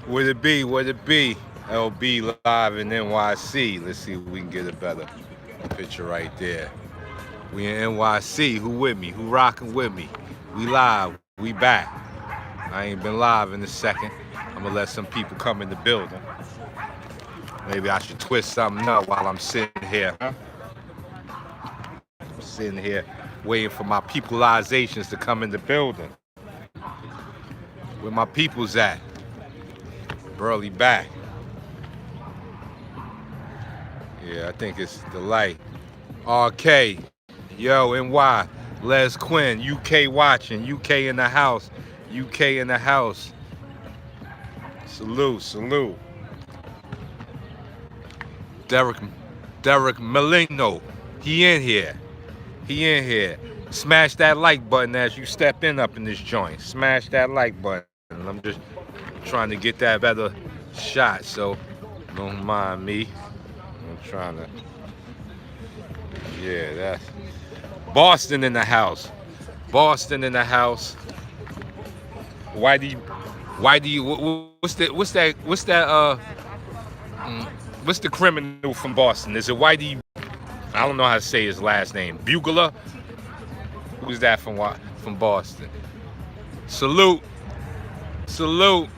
Would it be? Would it be? LB live in NYC. Let's see if we can get a better picture right there. We in NYC. Who with me? Who rocking with me? We live. We back. I ain't been live in a second. I'm gonna let some people come in the building. Maybe I should twist something up while I'm sitting here. I'm sitting here waiting for my peopleizations to come in the building. Where my peoples at? Burly back. Yeah, I think it's the light. RK, yo, NY, Les Quinn, UK watching, UK in the house, UK in the house. Salute, salute. Derek, Derek Melino, he in here. He in here. Smash that like button as you step in up in this joint. Smash that like button. I'm just trying to get that better shot, so don't mind me. I'm trying to. Yeah, that's Boston in the house. Boston in the house. What's the criminal from Boston? Is it Whitey? I don't know how to say his last name. Bugler? Who's that from Boston? Salute. Salute.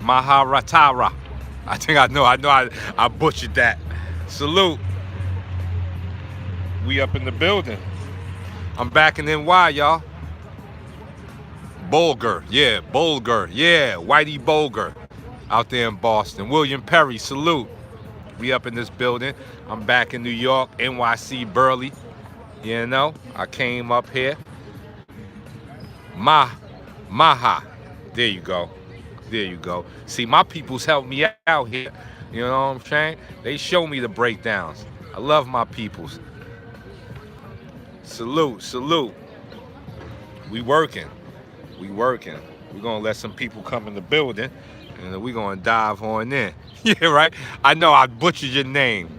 Maharatara. I think I butchered that. Salute. We up in the building. I'm back in NY, y'all. Bulger, yeah, Whitey Bulger out there in Boston. William Perry, salute. We up in this building. I'm back in New York, NYC, Burly. You know, I came up here. Maha. There you go. There you go. See, my peoples help me out here. You know what I'm saying? They show me the breakdowns. I love my peoples. Salute, salute. We working. We working. We're gonna let some people come in the building and we're gonna dive on in. Yeah, right? I know I butchered your name.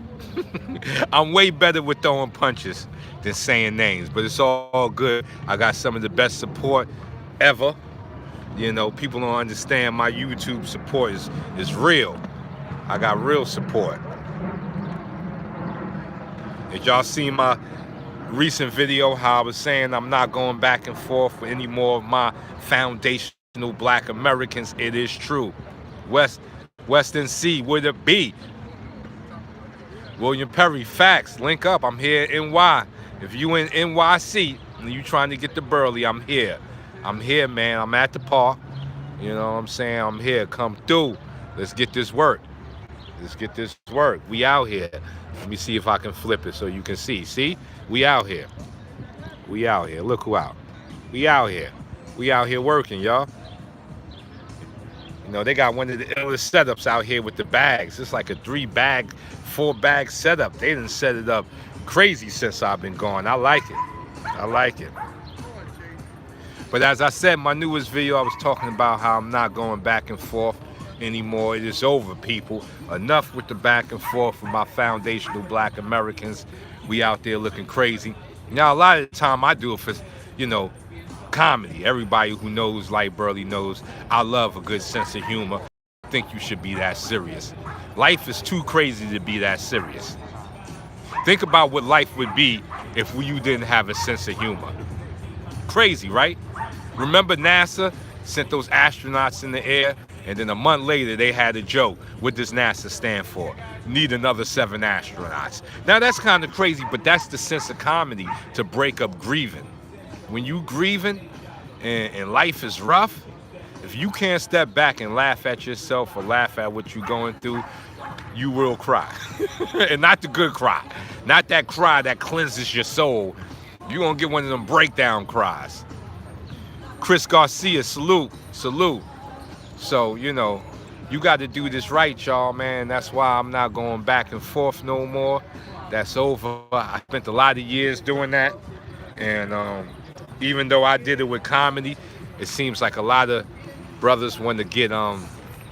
I'm way better with throwing punches than saying names, but it's all good. I got some of the best support ever. You know, people don't understand my YouTube support is real. I got real support. Did y'all see my recent video how I was saying I'm not going back and forth with any more of my foundational black Americans? It is true. Western C, would it be? William Perry, facts, link up. I'm here in NY. If you in NYC and you trying to get to Burly, I'm here. I'm here, man. I'm at the park. You know what I'm saying? I'm here. Come through. Let's get this work. Let's get this work. We out here. Let me see if I can flip it so you can see. See? We out here. We out here. Look who out. We out here. We out here working, y'all. You know, they got one of the illest setups out here with the bags. It's like a 3-bag, 4-bag setup. They didn't set it up crazy since I've been gone. I like it. I like it. But as I said in my newest video, I was talking about how I'm not going back and forth anymore. It is over, people. Enough with the back and forth with my foundational black Americans. We out there looking crazy. Now, a lot of the time I do it for, you know, comedy. Everybody who knows like Burly knows I love a good sense of humor. I think you should be that serious. Life is too crazy to be that serious. Think about what life would be if you didn't have a sense of humor. Crazy, right? Remember NASA sent those astronauts in the air, and then a month later they had a joke. What does NASA stand for? Need another 7 astronauts. Now that's kind of crazy, but that's the sense of comedy to break up grieving. When you grieving and life is rough, if you can't step back and laugh at yourself or laugh at what you're going through, you will cry. And not the good cry. Not that cry that cleanses your soul. You're going to get one of them breakdown cries. Chris Garcia, salute, salute. So, you know, you got to do this right, y'all, man. That's why I'm not going back and forth no more. That's over. I spent a lot of years doing that. And even though I did it with comedy, it seems like a lot of brothers want to get, I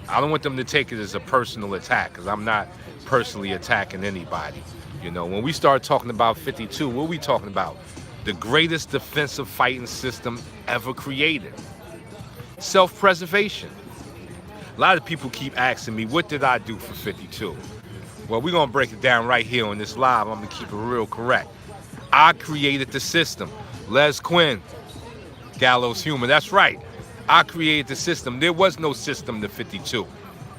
don't want them to take it as a personal attack, because I'm not personally attacking anybody. You know, when we start talking about 52, what are we talking about? The greatest defensive fighting system ever created. Self-preservation. A lot of people keep asking me, what did I do for 52? Well, we're going to break it down right here on this live. I'm going to keep it real correct. I created the system. Les Quinn, Gallows Humor. That's right. I created the system. There was no system to 52.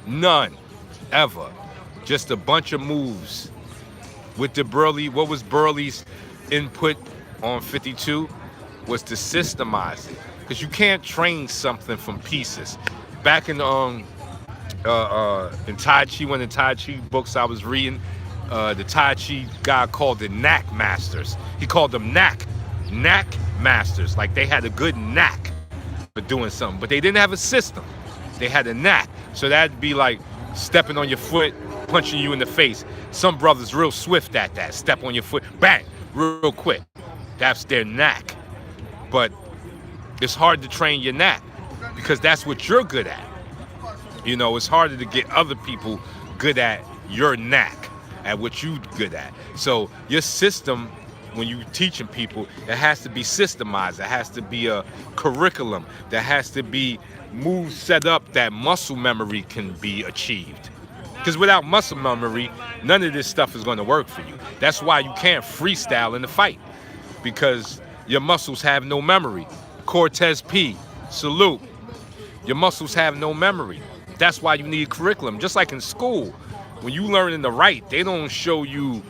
None. Ever. Just a bunch of moves. With the Burly, what was Burly's input on 52? Was to systemize it. Because you can't train something from pieces. Back in Tai Chi, one of the Tai Chi books I was reading, the Tai Chi guy called it knack masters. He called them knack masters. Like they had a good knack for doing something, but they didn't have a system. They had a knack. So that'd be like stepping on your foot, punching you in the face. Some brothers real swift at that. Step on your foot, bang, real quick. That's their knack. But it's hard to train your knack because that's what you're good at. You know, it's harder to get other people good at your knack, at what you're good at. So your system, when you're teaching people, it has to be systemized. It has to be a curriculum. There has to be moves set up that muscle memory can be achieved. Because without muscle memory, none of this stuff is going to work for you. That's why you can't freestyle in the fight, because your muscles have no memory. Cortez P, salute. Your muscles have no memory. That's why you need curriculum. Just like in school, when you learn to write, they don't show you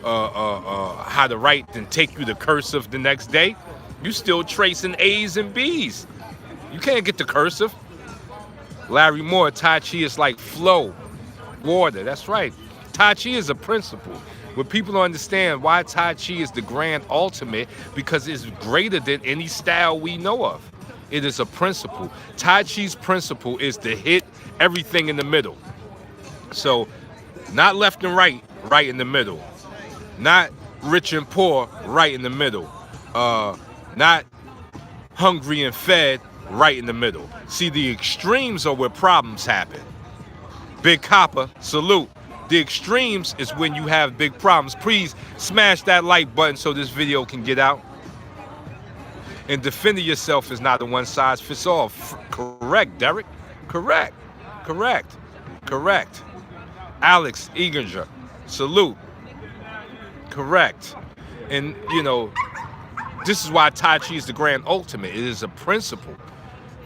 how to write and take you the cursive the next day. You still tracing A's and B's. You can't get the cursive. Larry Moore, Tai Chi is like flow, water. That's right. Tai Chi is a principle. When people don't understand why Tai Chi is the grand ultimate, because it's greater than any style we know of. It is a principle. Tai Chi's principle is to hit everything in the middle. So, not left and right, right in the middle. Not rich and poor, right in the middle. Not hungry and fed, right in the middle. See, the extremes are where problems happen. Big Copper, salute. The extremes is when you have big problems. Please smash that like button so this video can get out. And defending yourself is not a one-size-fits-all. Correct, Derek? Correct. Alex Eginger, salute. Correct. And, you know, this is why Tai Chi is the grand ultimate. It is a principle.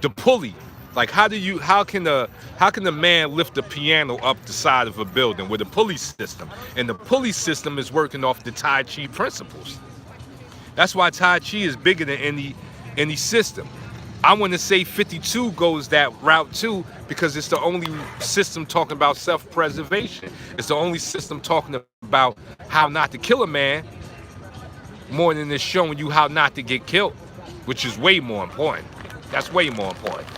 The pulley. Like, how can the man lift the piano up the side of a building with a pulley system? And the pulley system is working off the Tai Chi principles. That's why Tai Chi is bigger than any system. I want to say 52 goes that route too, because it's the only system talking about self-preservation. It's the only system talking about how not to kill a man more than it's showing you how not to get killed, which is way more important. That's way more important.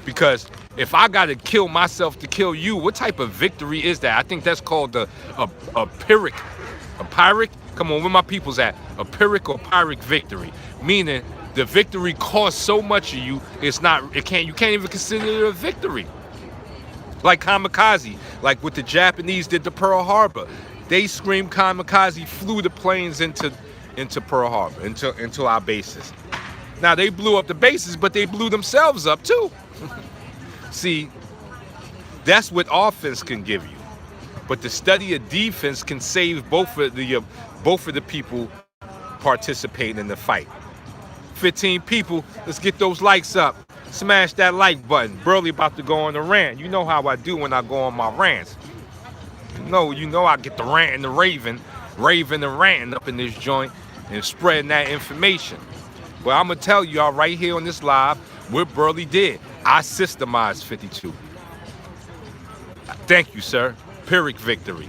Because if I got to kill myself to kill you, what type of victory is that? I think that's called a Pyrrhic. A Pyrrhic? Come on, where my people's at? A Pyrrhic or Pyrrhic victory. Meaning the victory costs so much of you, you can't even consider it a victory. Like kamikaze, like what the Japanese did to Pearl Harbor. They screamed kamikaze, flew the planes into Pearl Harbor, into our bases. Now they blew up the bases, but they blew themselves up too. See, that's what offense can give you. But the study of defense can save both of the people participating in the fight. 15 people, let's get those likes up. Smash that like button. Burly about to go on a rant. You know how I do when I go on my rants. You know I get the rant and the raving and ranting up in this joint and spreading that information. Well, I'm going to tell y'all right here on this live what Burly did. I systemized 52. Thank you, sir. Pyrrhic victory.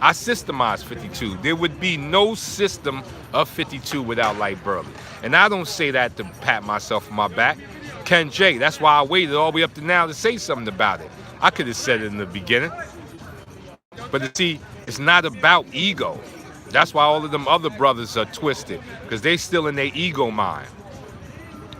I systemized 52. There would be no system of 52 without Light Burly. And I don't say that to pat myself on my back. Ken J, that's why I waited all the way up to now to say something about it. I could have said it in the beginning. But see, it's not about ego. That's why all of them other brothers are twisted, because they still in their ego mind.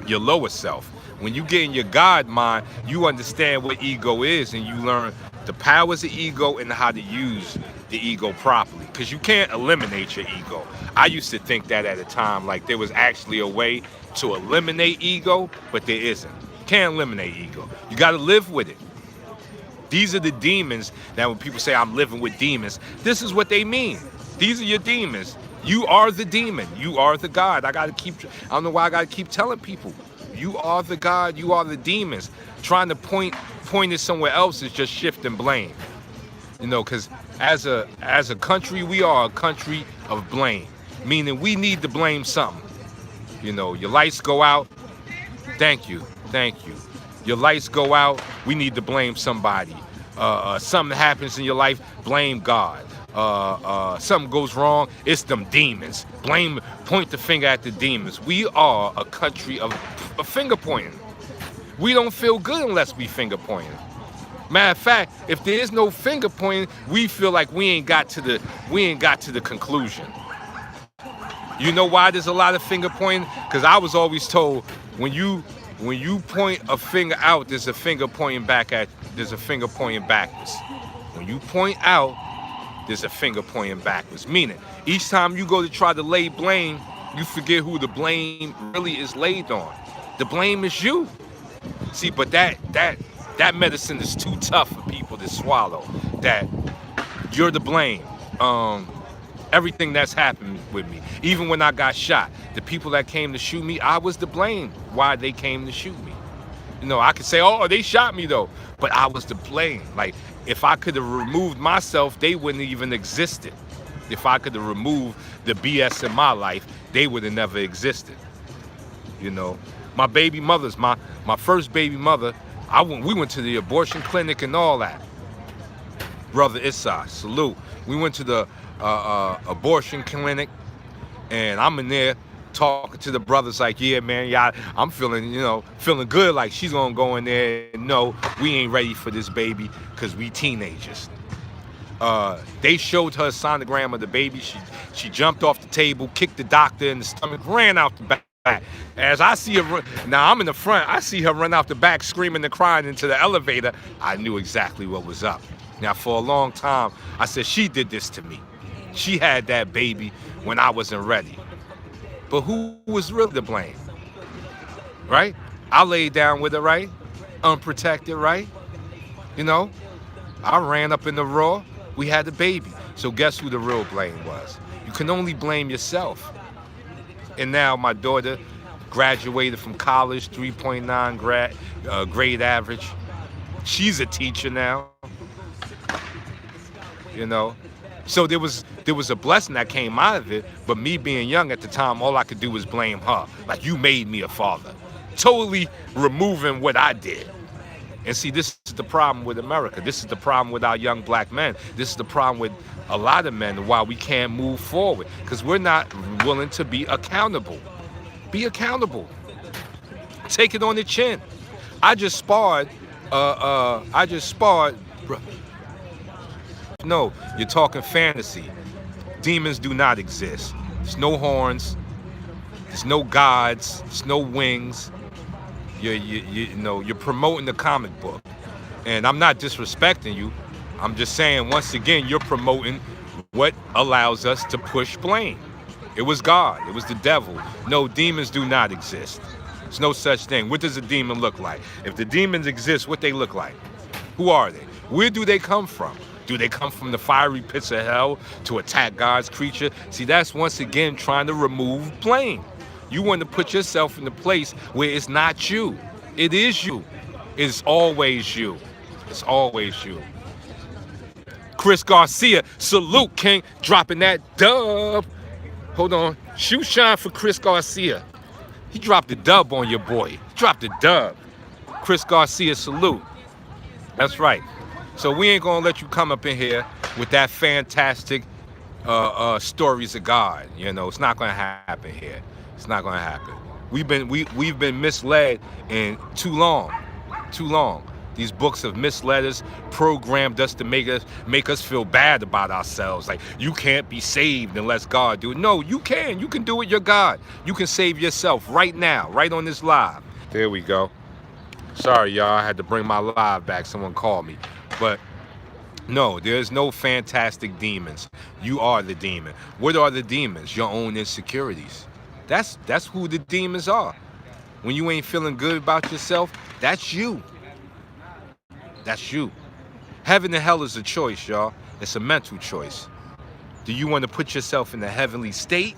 Your lower self. When you get in your God mind, you understand what ego is, and you learn the powers of ego and how to use the ego properly, because you can't eliminate your ego. I used to think that at a time, like there was actually a way to eliminate ego, but there isn't. Can't eliminate ego. You got to live with it. These are the demons that when people say I'm living with demons, this is what they mean. These are your demons. You are the demon. You are the God. I don't know why I gotta keep telling people. You are the God. You are the demons. Trying to point it somewhere else is just shifting blame. You know, because as a country, we are a country of blame. Meaning we need to blame something. You know, your lights go out. Thank you. Your lights go out, we need to blame somebody. Something happens in your life, blame God. Something goes wrong, it's them demons. Point the finger at the demons. We are a country of finger pointing. We don't feel good unless we finger pointing. Matter of fact, if there is no finger pointing, we feel like we ain't got to the conclusion. You know why there's a lot of finger pointing? Because I was always told when you point a finger out, there's a finger pointing backwards. When you point out, there's a finger pointing backwards. Meaning, each time you go to try to lay blame, you forget who the blame really is laid on. The blame is you. See, but that medicine is too tough for people to swallow. That you're the blame. Everything that's happened with me. Even when I got shot, the people that came to shoot me, I was to blame why they came to shoot me. You know, I could say, oh, they shot me though, but I was to blame. Like, if I could have removed myself, they wouldn't even existed. If I could have removed the BS in my life, they would have never existed. You know, my baby mothers, my first baby mother, we went to the abortion clinic and all that. Brother Issa, salute. We went to the abortion clinic, and I'm in there talking to the brothers like, yeah, man, I'm feeling good. Like she's gonna go in there and no, we ain't ready for this baby because we teenagers. They showed her a sonogram of the baby. She jumped off the table, kicked the doctor in the stomach, ran out the back. As I see her run, now I'm in the front, I see her run out the back screaming and crying into the elevator. I knew exactly what was up. Now for a long time, I said, she did this to me. She had that baby when I wasn't ready. But who was really to blame? Right? I laid down with her, right? Unprotected, right? You know? I ran up in the raw. We had the baby. So guess who the real blame was? You can only blame yourself. And now my daughter graduated from college, 3.9 grade average. She's a teacher now. You know? So there was a blessing that came out of it, but me being young at the time, all I could do was blame her. Like, you made me a father. Totally removing what I did. And see, this is the problem with America. This is the problem with our young black men. This is the problem with a lot of men, why we can't move forward, because we're not willing to be accountable. Be accountable. Take it on the chin. I just sparred. No, you're talking fantasy. Demons do not exist. There's no horns. There's no gods. There's no wings. You're promoting the comic book. And I'm not disrespecting you. I'm just saying, once again, you're promoting what allows us to push blame. It was God. It was the devil. No, demons do not exist. There's no such thing. What does a demon look like? If the demons exist, what they look like? Who are they? Where do they come from? Do they come from the fiery pits of hell to attack God's creature? See, that's once again trying to remove blame. You want to put yourself in the place where it's not you. It is you. It's always you. It's always you. Chris Garcia, salute, King, dropping that dub. Hold on. Shoe shine for Chris Garcia. He dropped the dub on your boy. He dropped the dub. Chris Garcia, salute. That's right. So we ain't gonna let you come up in here with that fantastic stories of God. You know, it's not gonna happen here. It's not gonna happen. We've been misled in too long. These books have misled us, programmed us to make us feel bad about ourselves. Like, you can't be saved unless God do it. No, you can. You can do it. You're God. You can save yourself right now, right on this live. There we go. Sorry, y'all. I had to bring my live back. Someone called me. But no, there's no fantastic demons. You are the demon. What are the demons? Your own insecurities. That's who the demons are. when you ain't feeling good about yourself, that's you. That's you. Heaven and hell is a choice, y'all. It's a mental choice. Do you want to put yourself in a heavenly state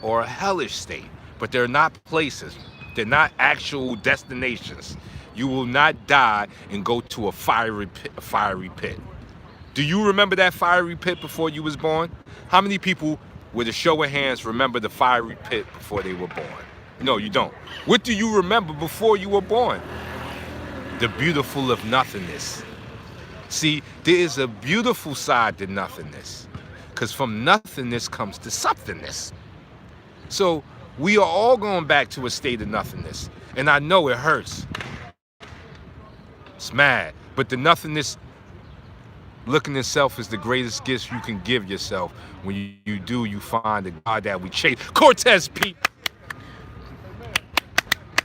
or a hellish state? But they're not places. They're not actual destinations. You will not die and go to a fiery pit. Do you remember that fiery pit before you was born? How many people, with a show of hands, remember the fiery pit before they were born? No, you don't. What do you remember before you were born? The beautiful of nothingness. See, there is a beautiful side to nothingness, because from nothingness comes to somethingness. So we are all going back to a state of nothingness, and I know it hurts. It's mad, but the nothingness, looking at self, is the greatest gift you can give yourself. When you do, you find the God that we chase. Cortez Pete.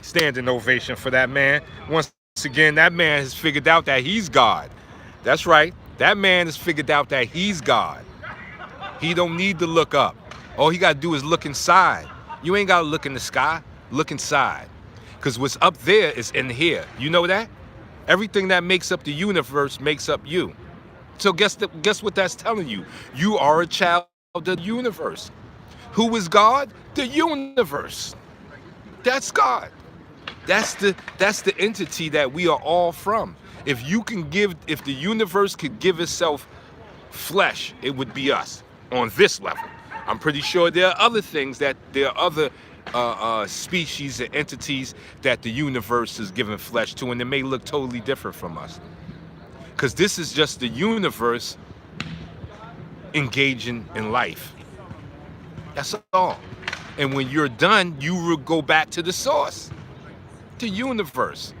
Standing ovation for that man. Once again, that man has figured out that he's God. That's right. That man has figured out that he's God. He don't need to look up. All he got to do is look inside. You ain't got to look in the sky. Look inside. Because what's up there is in here. You know that? Everything that makes up the universe makes up you. So guess what that's telling you? You are a child of the universe. Who is God? The universe. That's God. That's the entity that we are all from. If the universe could give itself flesh, it would be us on this level. I'm pretty sure there are other things, that there are other species and entities that the universe is giving flesh to, and they may look totally different from us. Because this is just the universe engaging in life. That's all. And when you're done, you will go back to the source, the universe.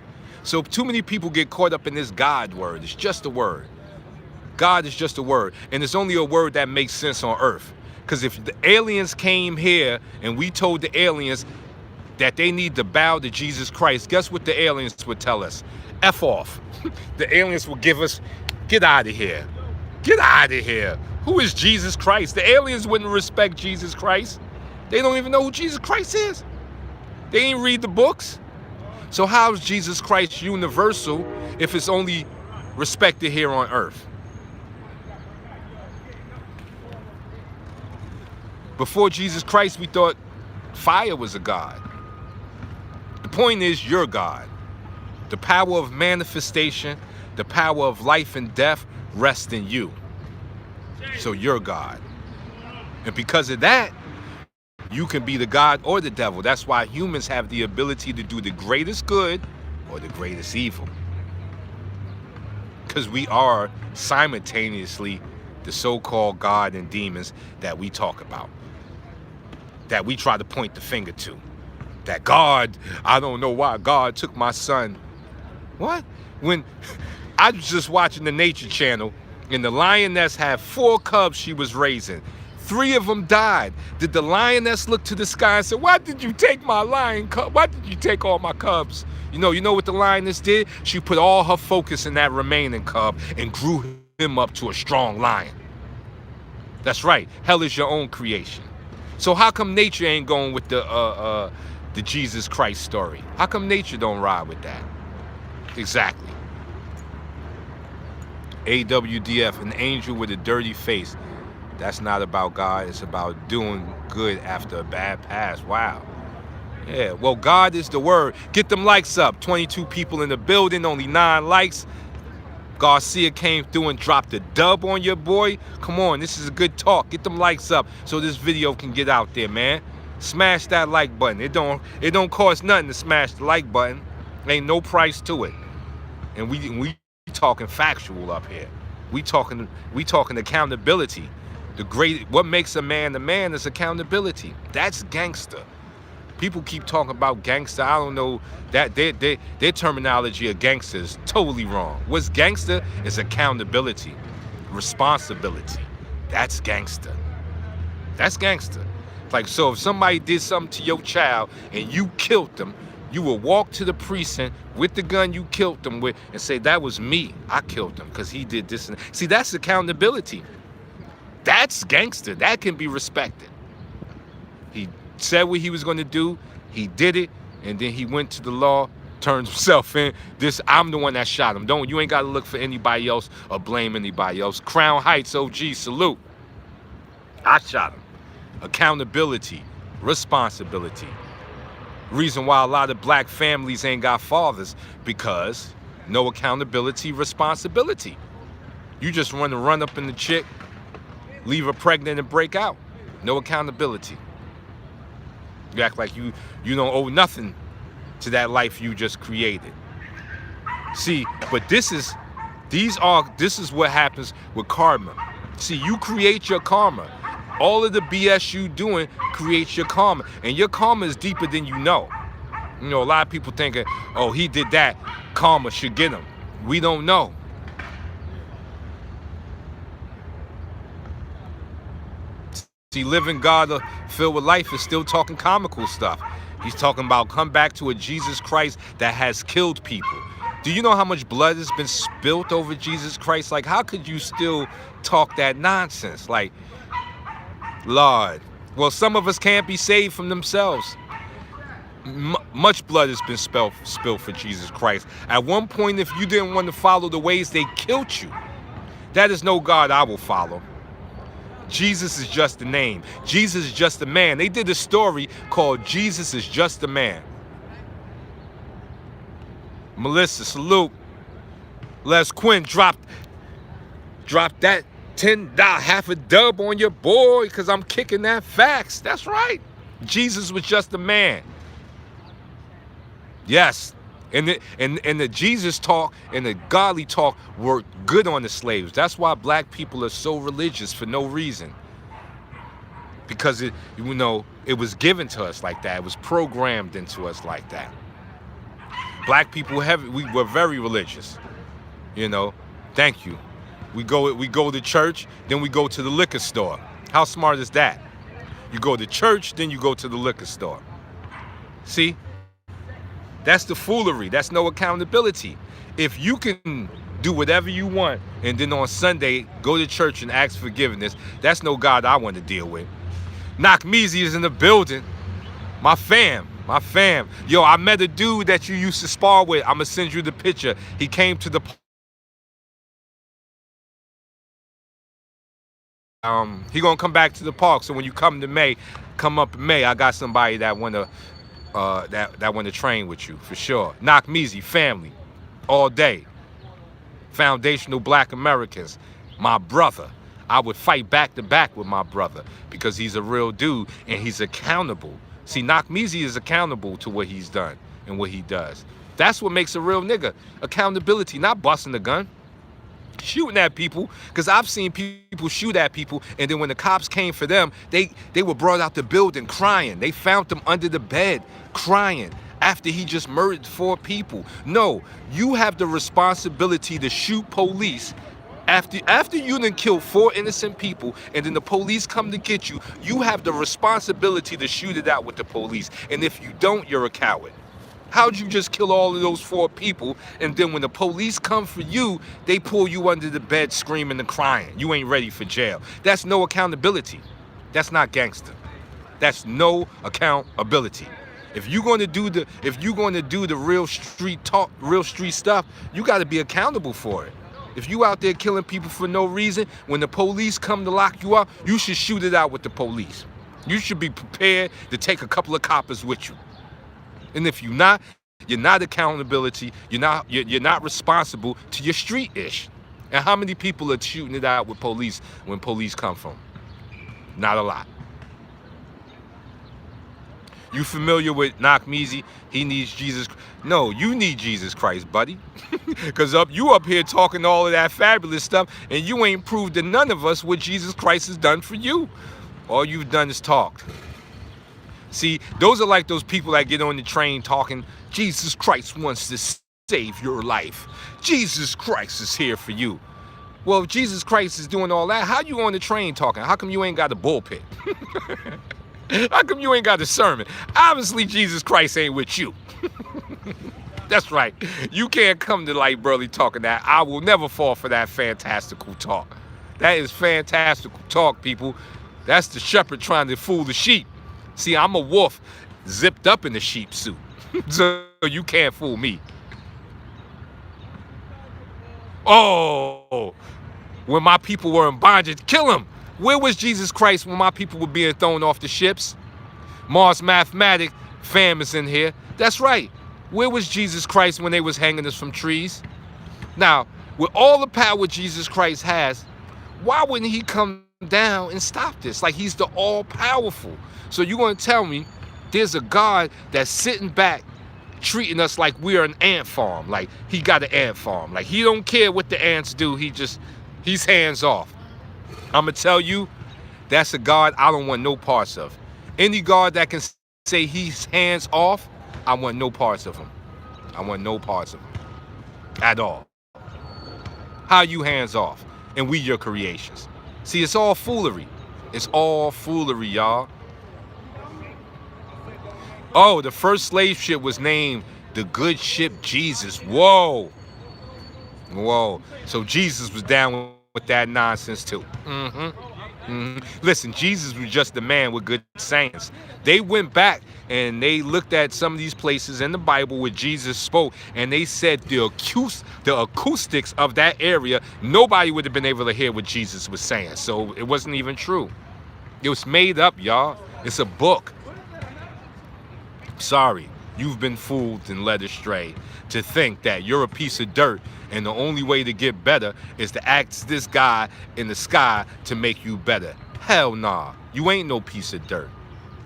So too many people get caught up in this God word. It's just a word. God is just a word. And it's only a word that makes sense on earth. Because if the aliens came here and we told the aliens that they need to bow to Jesus Christ, guess what the aliens would tell us? F off. The aliens will give us, get out of here. Get out of here. Who is Jesus Christ? The aliens wouldn't respect Jesus Christ. They don't even know who Jesus Christ is. They ain't read the books. So how is Jesus Christ universal if it's only respected here on earth? Before Jesus Christ, we thought fire was a god. The point is, you're God. The power of manifestation, the power of life and death rests in you. So you're God. And because of that, you can be the God or the devil. That's why humans have the ability to do the greatest good or the greatest evil. Because we are simultaneously the so-called God and demons that we talk about, that we try to point the finger to. That God, I don't know why God took my son. What? When I was just watching the Nature Channel, and the lioness had 4 cubs she was raising. 3 of them died. Did the lioness look to the sky and say, why did you take my lion cub? Why did you take all my cubs? You know what the lioness did? She put all her focus in that remaining cub and grew him up to a strong lion. That's right. Hell is your own creation. So how come nature ain't going with the Jesus Christ story? How come nature don't ride with that? Exactly. AWDF, an angel with a dirty face. That's not about God. It's about doing good after a bad past. Wow. Yeah, well, God is the word. Get them likes up. 22 people in the building, only 9 likes. Garcia came through and dropped a dub on your boy. Come on, this is a good talk. Get them likes up so this video can get out there, man. Smash that like button. It don't cost nothing to smash the like button. Ain't no price to it. And we talking factual up here. We talking accountability. What makes a man is accountability. That's gangster. People keep talking about gangster. I don't know, that their terminology of gangster is totally wrong. What's gangster is accountability, responsibility. That's gangster. That's gangster. Like, so if somebody did something to your child and you killed them, you will walk to the precinct with the gun you killed them with and say, that was me. I killed him because he did this. See, that's accountability. That's gangster. That can be respected. He said what he was going to do. He did it. and then he went to the law, turned himself in. I'm the one that shot him. You ain't got to look for anybody else or blame anybody else. Crown Heights OG, salute. I shot him. Accountability, responsibility. Reason why a lot of black families ain't got fathers, because no accountability, responsibility. You just want to run up in the chick, leave her pregnant and break out. No accountability. You act like you don't owe nothing to that life you just created. See, but this is what happens with karma. See, you create your karma. All of the BS you doing creates your karma, and your karma is deeper than you know. You know, a lot of people thinking, oh, he did that, karma should get him. We don't know. See, living God filled with life is still talking comical stuff. He's talking about come back to a Jesus Christ that has killed people. Do you know how much blood has been spilt over Jesus Christ? Like, how could you still talk that nonsense? Like, Lord. Well, some of us can't be saved from themselves. Much blood has been spilled for Jesus Christ. At one point, if you didn't want to follow the ways, they killed you. That is no God I will follow. Jesus is just a name. Jesus is just a man. They did a story called Jesus is Just a Man. Melissa, salute. Les Quinn dropped that $10, half a dub on your boy, because I'm kicking that facts. That's right. Jesus was just a man. Yes. And the Jesus talk and the godly talk were good on the slaves. That's why black people are so religious for no reason. Because it was given to us like that. It was programmed into us like that. Black people we were very religious. Thank you. We go to church, then we go to the liquor store. How smart is that? You go to church, then you go to the liquor store. See? That's the foolery. That's no accountability. If you can do whatever you want and then on Sunday go to church and ask forgiveness, that's no God I want to deal with. Knock Meezy is in the building. My fam. Yo, I met a dude that you used to spar with. I'm going to send you the picture. He came to the he gonna come back to the park. So when you come up in May, I got somebody that wanna train with you for sure. Knock Meezy, family, all day. Foundational Black Americans, my brother. I would fight back to back with my brother because he's a real dude and he's accountable. See, Knock Meezy is accountable to what he's done and what he does. That's what makes a real nigga. Accountability, not busting the gun. Shooting at people, because I've seen people shoot at people, and then when the cops came for them, they were brought out the building crying. They found them under the bed crying after he just murdered 4 people. No, you have the responsibility to shoot police after you done killed 4 innocent people, and then the police come to get you. You have the responsibility to shoot it out with the police, and if you don't, you're a coward. How'd you just kill all of those 4 people, and then when the police come for you, they pull you under the bed screaming and crying? You ain't ready for jail. That's no accountability. That's not gangster. That's no accountability. If you're going to do the real street talk, real street stuff, you got to be accountable for it. If you out there killing people for no reason, when the police come to lock you up, you should shoot it out with the police. You should be prepared to take a couple of coppers with you. And if you're not accountability. You're not responsible to your street-ish. And how many people are shooting it out with police when police come from? Not a lot. You familiar with Knock Meezy? He needs Jesus. No, you need Jesus Christ, buddy. Because you up here talking all of that fabulous stuff, and you ain't proved to none of us what Jesus Christ has done for you. All you've done is talk. See, those are like those people that get on the train talking, Jesus Christ wants to save your life. Jesus Christ is here for you. Well, if Jesus Christ is doing all that, how you on the train talking? How come you ain't got the bullpen? How come you ain't got the sermon? Obviously, Jesus Christ ain't with you. That's right. You can't come to like Burly talking that. I will never fall for that fantastical talk. That is fantastical talk, people. That's the shepherd trying to fool the sheep. See, I'm a wolf zipped up in a sheep suit. So you can't fool me. Oh, when my people were in bondage, kill him. Where was Jesus Christ when my people were being thrown off the ships? Mars Mathematic fam is in here. That's right. Where was Jesus Christ when they was hanging us from trees? Now, with all the power Jesus Christ has, why wouldn't he come down and stop this? Like, he's the all-powerful. So you're going to tell me there's a God that's sitting back treating us like we're an ant farm. Like, he got an ant farm. Like, he don't care what the ants do. He's hands off. I'm going to tell you, that's a God I don't want no parts of. Any God that can say he's hands off, I want no parts of him. I want no parts of him at all. How you hands off? And we your creations. See, it's all foolery. It's all foolery, y'all. Oh, the first slave ship was named the good ship Jesus. Whoa. Whoa. So Jesus was down with that nonsense too. Listen, Jesus was just a man with good sayings. They went back and they looked at some of these places in the Bible where Jesus spoke, and they said the acoustics of that area, nobody would have been able to hear what Jesus was saying. So it wasn't even true. It was made up, y'all. It's a book. Sorry, you've been fooled and led astray to think that you're a piece of dirt and the only way to get better is to ask this guy in the sky to make you better. Hell nah, you ain't no piece of dirt.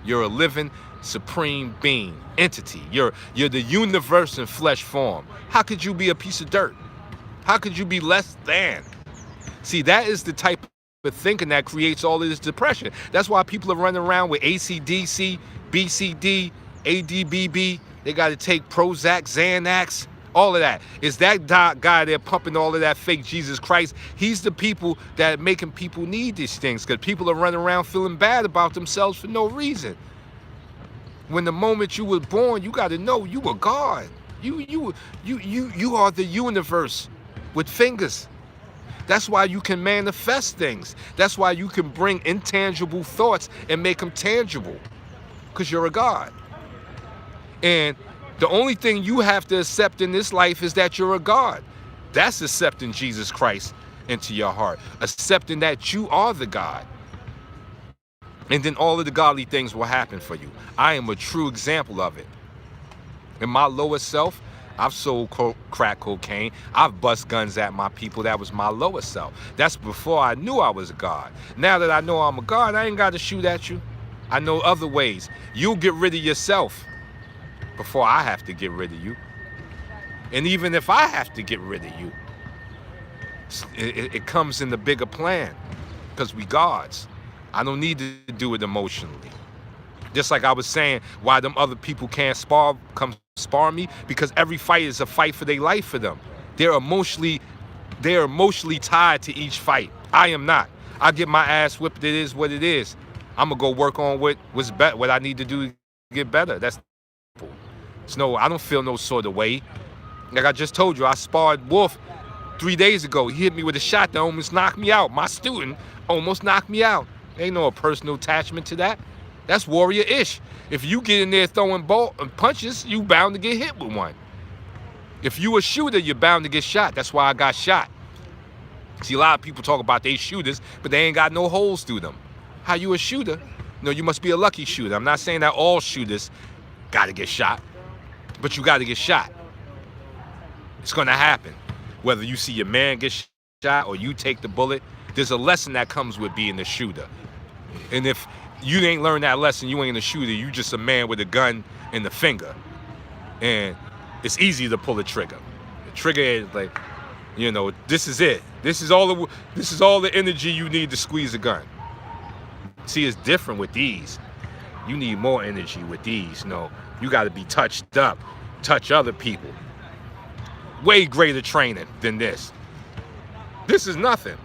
You're a living, supreme being, entity. You're the universe in flesh form. How could you be a piece of dirt? How could you be less than? See, that is the type of thinking that creates all of this depression. That's why people are running around with ACDC, BCD, ADBB. They got to take Prozac, Xanax, all of that. It's that guy there pumping all of that fake Jesus Christ. He's the people that are making people need these things, because people are running around feeling bad about themselves for no reason. When the moment you were born, you got to know you were God. You are the universe with fingers. That's why you can manifest things. That's why you can bring intangible thoughts and make them tangible, because you're a God. And the only thing you have to accept in this life is that you're a God. That's accepting Jesus Christ into your heart. Accepting that you are the God. And then all of the godly things will happen for you. I am a true example of it. In my lower self, I've sold crack cocaine. I've bust guns at my people. That was my lower self. That's before I knew I was a God. Now that I know I'm a God, I ain't got to shoot at you. I know other ways. You'll get rid of yourself before I have to get rid of you. And even if I have to get rid of you, it comes in the bigger plan, because we gods. I don't need to do it emotionally. Just like I was saying, why them other people can't come spar me, because every fight is a fight for their life for them. They're emotionally tied to each fight. I am not. I get my ass whipped. It is what it is. I'm gonna go work on what's better, what I need to do to get better. That's no, I don't feel no sort of way. Like I just told you, I sparred Wolf 3 days ago. He hit me with a shot that almost knocked me out. My student almost knocked me out. Ain't no personal attachment to that. That's warrior-ish. If you get in there throwing punches, you bound to get hit with one. If you a shooter, you're bound to get shot. That's why I got shot. See, a lot of people talk about they shooters, but they ain't got no holes through them. How you a shooter? No, you must be a lucky shooter. I'm not saying that all shooters got to get shot, but you got to get shot. It's going to happen. Whether you see your man get shot or you take the bullet, there's a lesson that comes with being a shooter. And if you ain't learned that lesson, you ain't a shooter. You just a man with a gun in the finger. And it's easy to pull the trigger. The trigger is like, you know, this is it. This is all the energy you need to squeeze a gun. See, it's different with these. You need more energy with these. No, you got to be touched up, touch other people. Way greater training than this. This is nothing.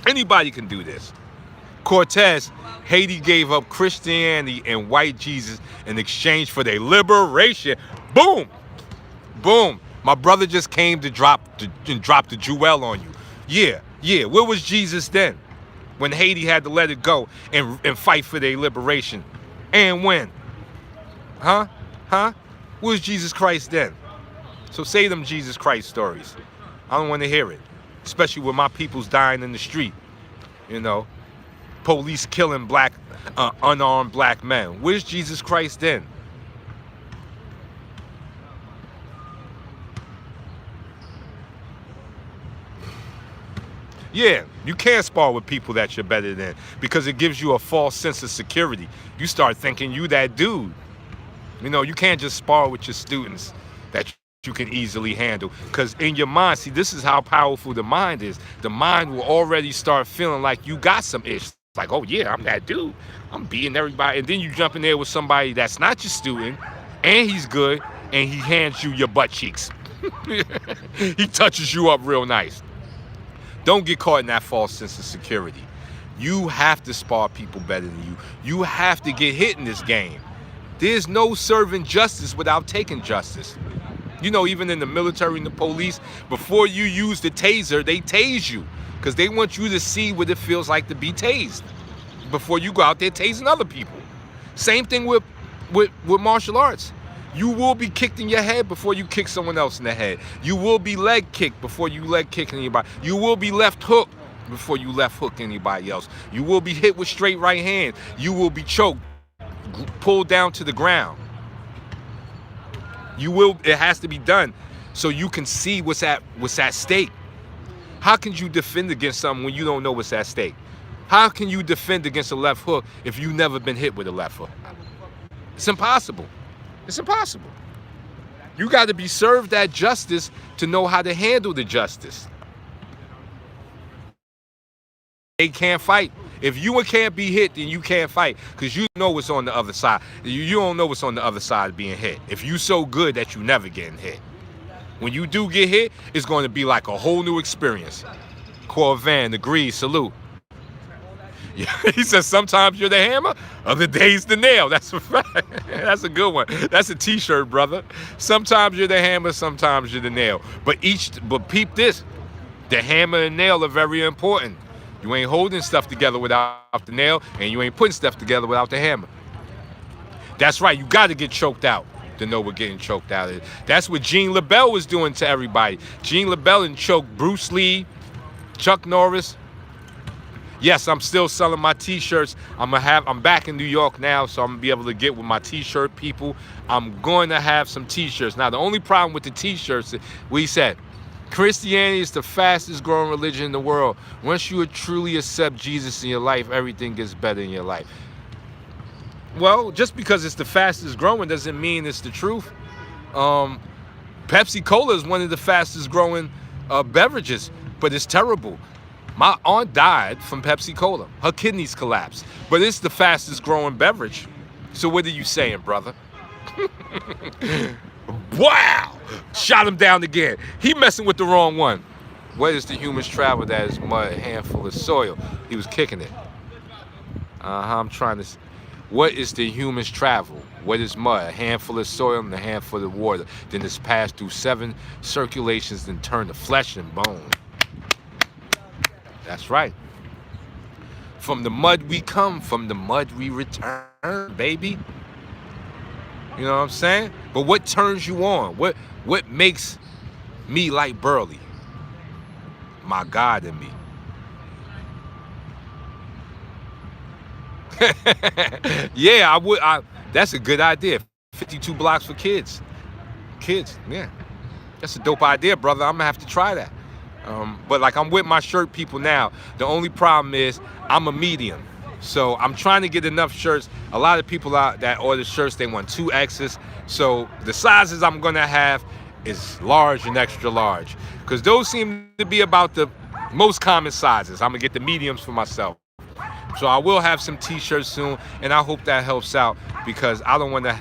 Anybody can do this. Cortez, Haiti gave up Christianity and white Jesus in exchange for their liberation. Boom! Boom. My brother just came to drop the jewel on you. Yeah. Where was Jesus then? When Haiti had to let it go and fight for their liberation. And when? Huh? Where's Jesus Christ then? So say them Jesus Christ stories. I don't want to hear it. Especially with my people's dying in the street. You know, police killing unarmed black men. Where's Jesus Christ then? Yeah, you can't spar with people that you're better than because it gives you a false sense of security. You start thinking you that dude. You know, you can't just spar with your students that you can easily handle. Because in your mind, see, this is how powerful the mind is. The mind will already start feeling like you got some ish. Like, oh yeah, I'm that dude. I'm beating everybody. And then you jump in there with somebody that's not your student, and he's good, and he hands you your butt cheeks. He touches you up real nice. Don't get caught in that false sense of security. You have to spar people better than you. You have to get hit in this game. There's no serving justice without taking justice. You know, even in the military and the police, before you use the taser, they tase you because they want you to see what it feels like to be tased before you go out there tasing other people. Same thing with martial arts. You will be kicked in your head before you kick someone else in the head. You will be leg kicked before you leg kick anybody. You will be left hooked before you left hook anybody else. You will be hit with straight right hand. You will be choked, pulled down to the ground. It has to be done so you can see what's at stake. How can you defend against something when you don't know what's at stake? How can you defend against a left hook if you've never been hit with a left hook? It's impossible. It's impossible. You got to be served that justice to know how to handle the justice. They can't fight. If you can't be hit, then you can't fight because you know what's on the other side. You don't know what's on the other side of being hit. If you so good that you never getting hit. When you do get hit, it's going to be like a whole new experience. Corvan, agrees, salute. Yeah, he says sometimes you're the hammer, other days the nail. That's a fact. That's a good one. That's a t-shirt, brother. Sometimes you're the hammer, sometimes you're the nail. But peep this. The hammer and nail are very important. You ain't holding stuff together without the nail, and you ain't putting stuff together without the hammer. That's right. You got to get choked out to know what getting choked out is. That's what Gene LaBelle was doing to everybody. Gene LaBelle choked Bruce Lee, Chuck Norris. Yes, I'm still selling my t-shirts. I'm back in New York now, so I'm gonna be able to get with my t-shirt people. I'm going to have some t-shirts. Now, the only problem with the t-shirts, we said, Christianity is the fastest growing religion in the world. Once you truly accept Jesus in your life, everything gets better in your life. Well, just because it's the fastest growing doesn't mean it's the truth. Pepsi Cola is one of the fastest growing beverages, but it's terrible. My aunt died from Pepsi Cola. Her kidneys collapsed, but it's the fastest growing beverage. So what are you saying, brother? Wow! Shot him down again. He messing with the wrong one. What is the human's travel that is mud, a handful of soil? He was kicking it. I'm trying to... What is the human's travel? What is mud? A handful of soil and a handful of water. Then it's passed through 7 circulations, then turned to flesh and bone. That's right. From the mud we come, from the mud we return, baby. You know what I'm saying? But what turns you on? What makes me like Burly? My God in me. Yeah, that's a good idea. 52 blocks for kids. Kids, yeah. That's a dope idea, brother. I'm gonna have to try that. But like I'm with my shirt people now. The only problem is I'm a medium. So I'm trying to get enough shirts. A lot of people out that order shirts, they want 2X's. So the sizes I'm gonna have is large and extra large. Because those seem to be about the most common sizes. I'm gonna get the mediums for myself. So I will have some t-shirts soon, and I hope that helps out because I don't want to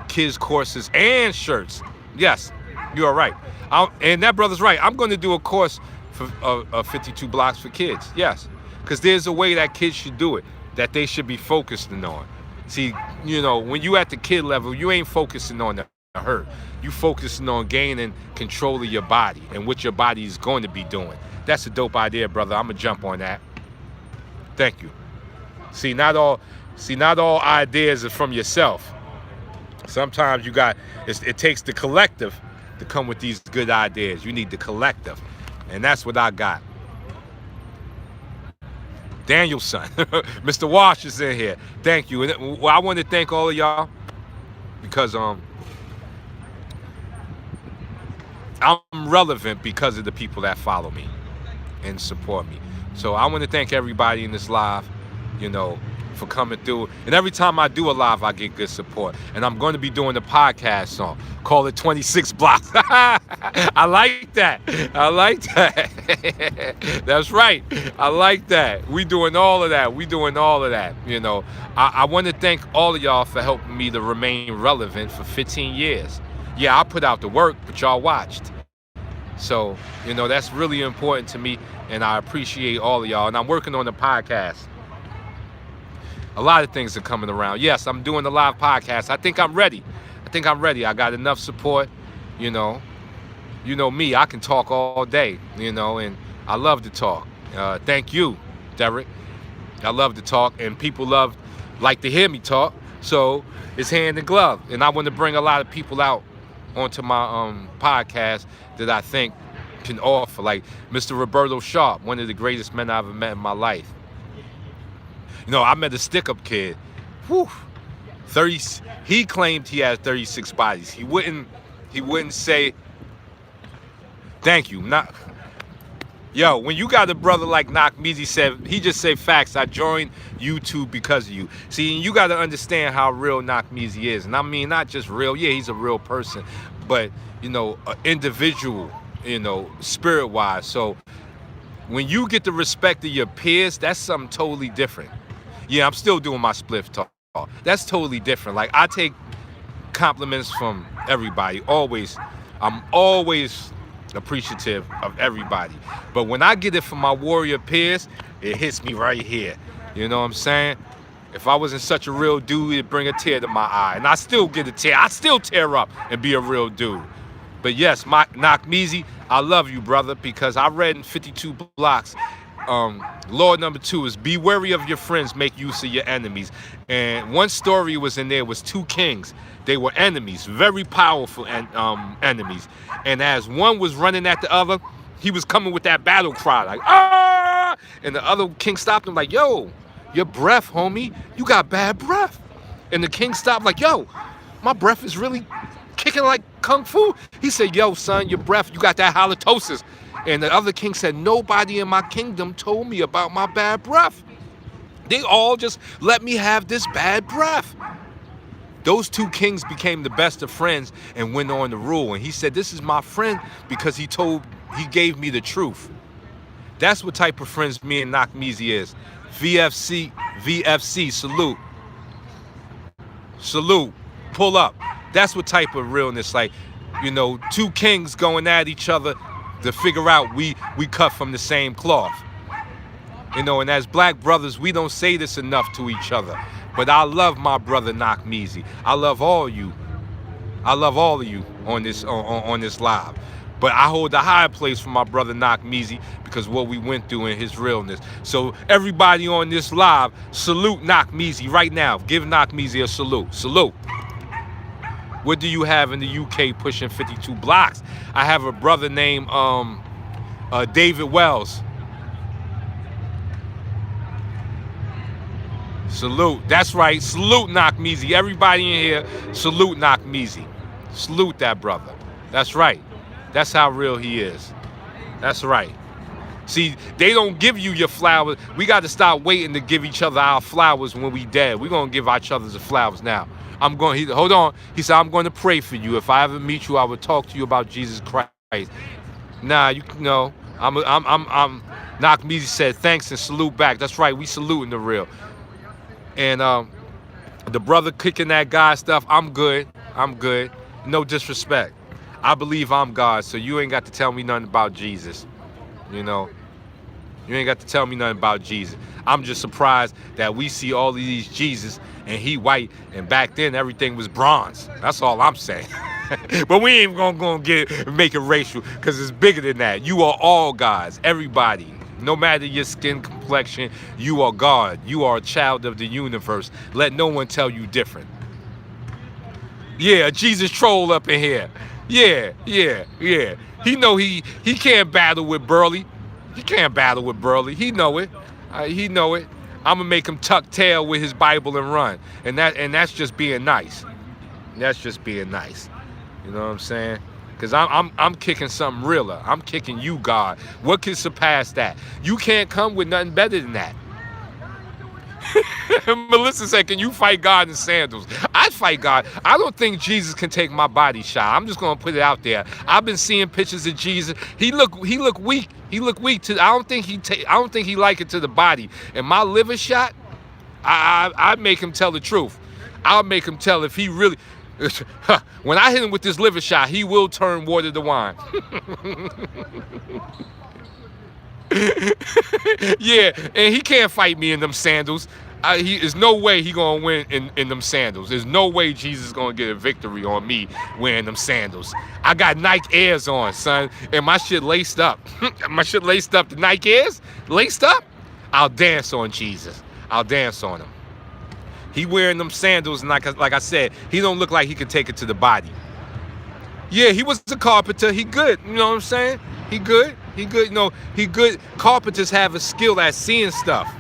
kids courses and shirts. Yes, you are right. And that brother's right. I'm going to do a course for 52 blocks for kids. Yes, because there's a way that kids should do it, that they should be focusing on. See, you know, when you at the kid level, you ain't focusing on the hurt. You focusing on gaining control of your body and what your body is going to be doing. That's a dope idea, brother. I'm going to jump on that. Thank you. See, not all ideas are from yourself. Sometimes it takes the collective to come with these good ideas. You need the collective. And that's what I got. Danielson, Mr. Wash is in here. Thank you. And I want to thank all of y'all because I'm relevant because of the people that follow me and support me. So I want to thank everybody in this live, for coming through. And every time I do a live, I get good support. And I'm going to be doing a podcast song. Call it 26 Blocks. I like that. I like that. That's right. I like that. We doing all of that. I want to thank all of y'all for helping me to remain relevant for 15 years. Yeah, I put out the work, but y'all watched. So, that's really important to me, and I appreciate all of y'all. And I'm working on the podcast. A lot of things are coming around. Yes, I'm doing a live podcast. I think I'm ready. I got enough support, You know me, I can talk all day, and I love to talk. Thank you, Derek. I love to talk, and people like to hear me talk. So it's hand in glove. And I want to bring a lot of people out onto my podcast that I think can offer, like Mr. Roberto Sharp, one of the greatest men I've ever met in my life. I met a stick-up kid. Whew. 30. He claimed he had 36 bodies. He wouldn't say thank you. When you got a brother like Knock Meezy said, he just said facts. I joined YouTube because of you. See, you got to understand how real Knock Meezy is. And I mean, not just real. Yeah, he's a real person. But, an individual, spirit-wise. So when you get the respect of your peers, that's something totally different. Yeah, I'm still doing my spliff talk. That's totally different. Like, I take compliments from everybody. Always. I'm always appreciative of everybody. But when I get it from my warrior peers, it hits me right here. You know what I'm saying? If I wasn't such a real dude, it'd bring a tear to my eye. And I still get a tear. I still tear up and be a real dude. But yes, Knock Meezy, I love you, brother, because I read in 52 Blocks, law number 2 is be wary of your friends, make use of your enemies. And one story was in there was 2 kings. They were enemies, very powerful enemies. And as one was running at the other, he was coming with that battle cry, like, ah! And the other king stopped him like, yo, your breath, homie, you got bad breath. And the king stopped like, yo, my breath is really kicking like kung fu. He said, yo, son, your breath, you got that halitosis. And the other king said, nobody in my kingdom told me about my bad breath. They all just let me have this bad breath. Those 2 kings became the best of friends and went on to rule. And he said, this is my friend because he gave me the truth. That's what type of friends me and Knock Meezy is. VFC, salute. Salute, pull up. That's what type of realness, like, 2 kings going at each other to figure out we cut from the same cloth. And as black brothers, we don't say this enough to each other. But I love my brother Knock Meezy. I love all of you. I love all of you on this live. But I hold a higher place for my brother Knock Meezy because what we went through in his realness. So everybody on this live, salute Knock Meezy right now. Give Knock Meezy a salute. Salute. What do you have in the UK pushing 52 blocks? I have a brother named David Wells. Salute. That's right. Salute Knock Meezy. Everybody in here, salute Knock Meezy. Salute that brother. That's right. That's how real he is. That's right. See, they don't give you your flowers. We got to stop waiting to give each other our flowers when we dead. We're going to give each other the flowers now. Hold on. He said, I'm going to pray for you. If I ever meet you, I will talk to you about Jesus Christ. Nah, I'm Knock Meezy said thanks and salute back. That's right. We saluting the real. And the brother kicking that guy stuff, I'm good. No disrespect. I believe I'm God, so you ain't got to tell me nothing about Jesus. You ain't got to tell me nothing about Jesus. I'm just surprised that we see all of these Jesus and he white, and back then everything was bronze. That's all I'm saying. But we ain't gonna make it racial because it's bigger than that. You are all gods, everybody. No matter your skin complexion, you are God. You are a child of the universe. Let no one tell you different. Yeah, a Jesus troll up in here. Yeah, yeah, yeah. He know he can't battle with Burly. He can't battle with Burly. He know it. He know it. I'm gonna make him tuck tail with his Bible and run. And that's just being nice. That's just being nice. You know what I'm saying? Because I'm kicking something realer. I'm kicking you, God. What can surpass that? You can't come with nothing better than that. Melissa said, can you fight God in sandals? I'd fight God. I don't think Jesus can take my body shot. I'm just gonna put it out there. I've been seeing pictures of Jesus. He look weak. He look weak to. I don't think he like it to the body. And my liver shot, I make him tell the truth. I'll make him tell if he really. When I hit him with this liver shot, he will turn water to wine. Yeah, and he can't fight me in them sandals. There's no way he gonna win in them sandals. There's no way Jesus is gonna get a victory on me wearing them sandals. I got Nike Airs on, son, and my shit laced up. My shit laced up. The Nike Airs laced up. I'll dance on Jesus. I'll dance on him. He wearing them sandals, and like I said, he don't look like he can take it to the body. Yeah, he was a carpenter. He good. You know what I'm saying? He good. He good. You know, he good. Carpenters have a skill at seeing stuff,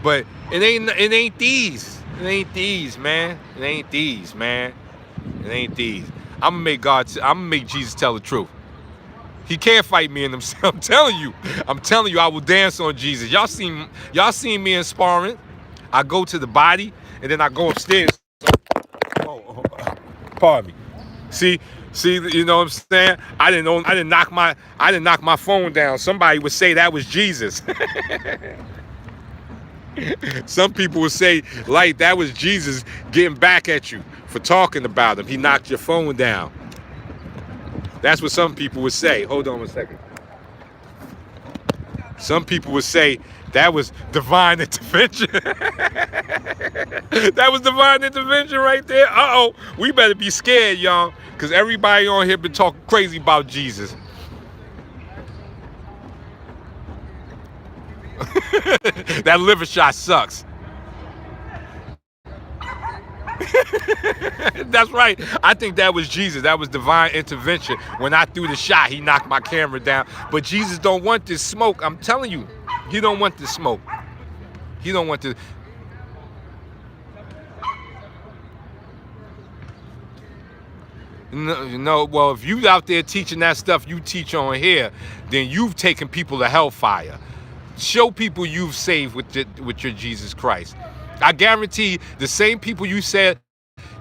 but it ain't these. It ain't these, man. It ain't these, man. It ain't these. I'm gonna make Jesus tell the truth. He can't fight me in them. I'm telling you, I will dance on Jesus. Y'all seen me in sparring. I go to the body and then I go upstairs. Oh, pardon me. See, you know what I'm saying? I didn't knock my phone down. Somebody would say that was Jesus. Some people would say, like, that was Jesus getting back at you for talking about him. He knocked your phone down. That's what some people would say. Hold on one second. Some people would say that was divine intervention. That was divine intervention right there. Uh-oh. We better be scared, y'all, because everybody on here been talking crazy about Jesus. That liver shot sucks. That's right. I think that was Jesus. That was divine intervention. When I threw the shot, he knocked my camera down. But Jesus don't want this smoke. I'm telling you, he don't want this smoke. He don't want this. No, well, if you out there teaching that stuff you teach on here, then you've taken people to hellfire. Show people you've saved with your Jesus Christ. I guarantee the same people you saved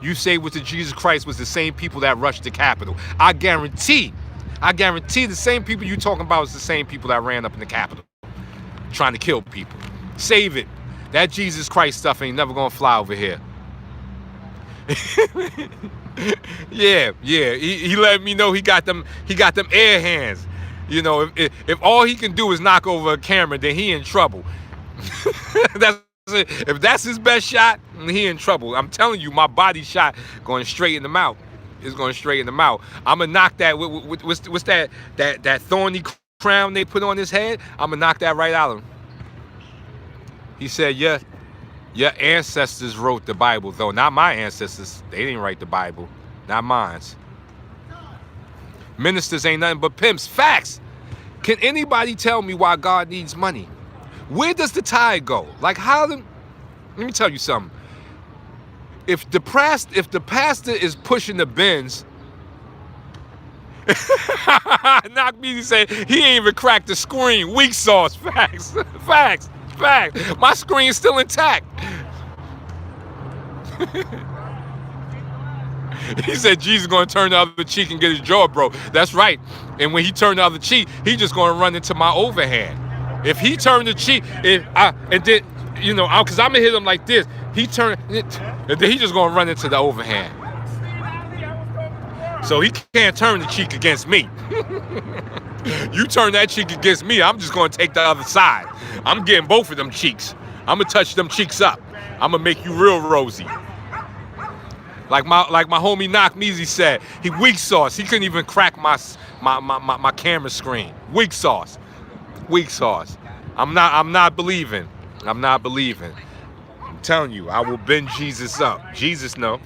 with the Jesus Christ was the same people that rushed the Capitol. I guarantee the same people you talking about is the same people that ran up in the Capitol trying to kill people. Save it. That Jesus Christ stuff ain't never gonna fly over here. Yeah. He let me know he got them air hands. You know, if all he can do is knock over a camera, then he in trouble. If that's his best shot, he in trouble. I'm telling you, my body shot going straight in the mouth. It's going straight in the mouth. I'm gonna knock that. What's that thorny crown they put on his head? I'm gonna knock that right out of him. He said, "Yeah, your ancestors wrote the Bible, though not my ancestors. They didn't write the Bible, not mine. Ministers ain't nothing but pimps. Facts. Can anybody tell me why God needs money? Where does the tithe go? Like let me tell you something. If the pastor is pushing the bins, Knock me, he said he ain't even cracked the screen. Weak sauce. Facts. Facts. My screen's still intact. He said Jesus gonna turn the other cheek and get his jaw broke. That's right. And when he turned the other cheek, he just gonna run into my overhand. If he turned the cheek, and then, you know, cause I'm gonna hit him like this. He turned it, and then he just gonna run into the overhand. So he can't turn the cheek against me. You turn that cheek against me, I'm just gonna take the other side. I'm getting both of them cheeks. I'm gonna touch them cheeks up. I'm gonna make you real rosy. Like my homie Knock Measy said, he weak sauce. He couldn't even crack my camera screen. Weak sauce. I'm not believing. I'm telling you, I will bend Jesus up. Jesus know.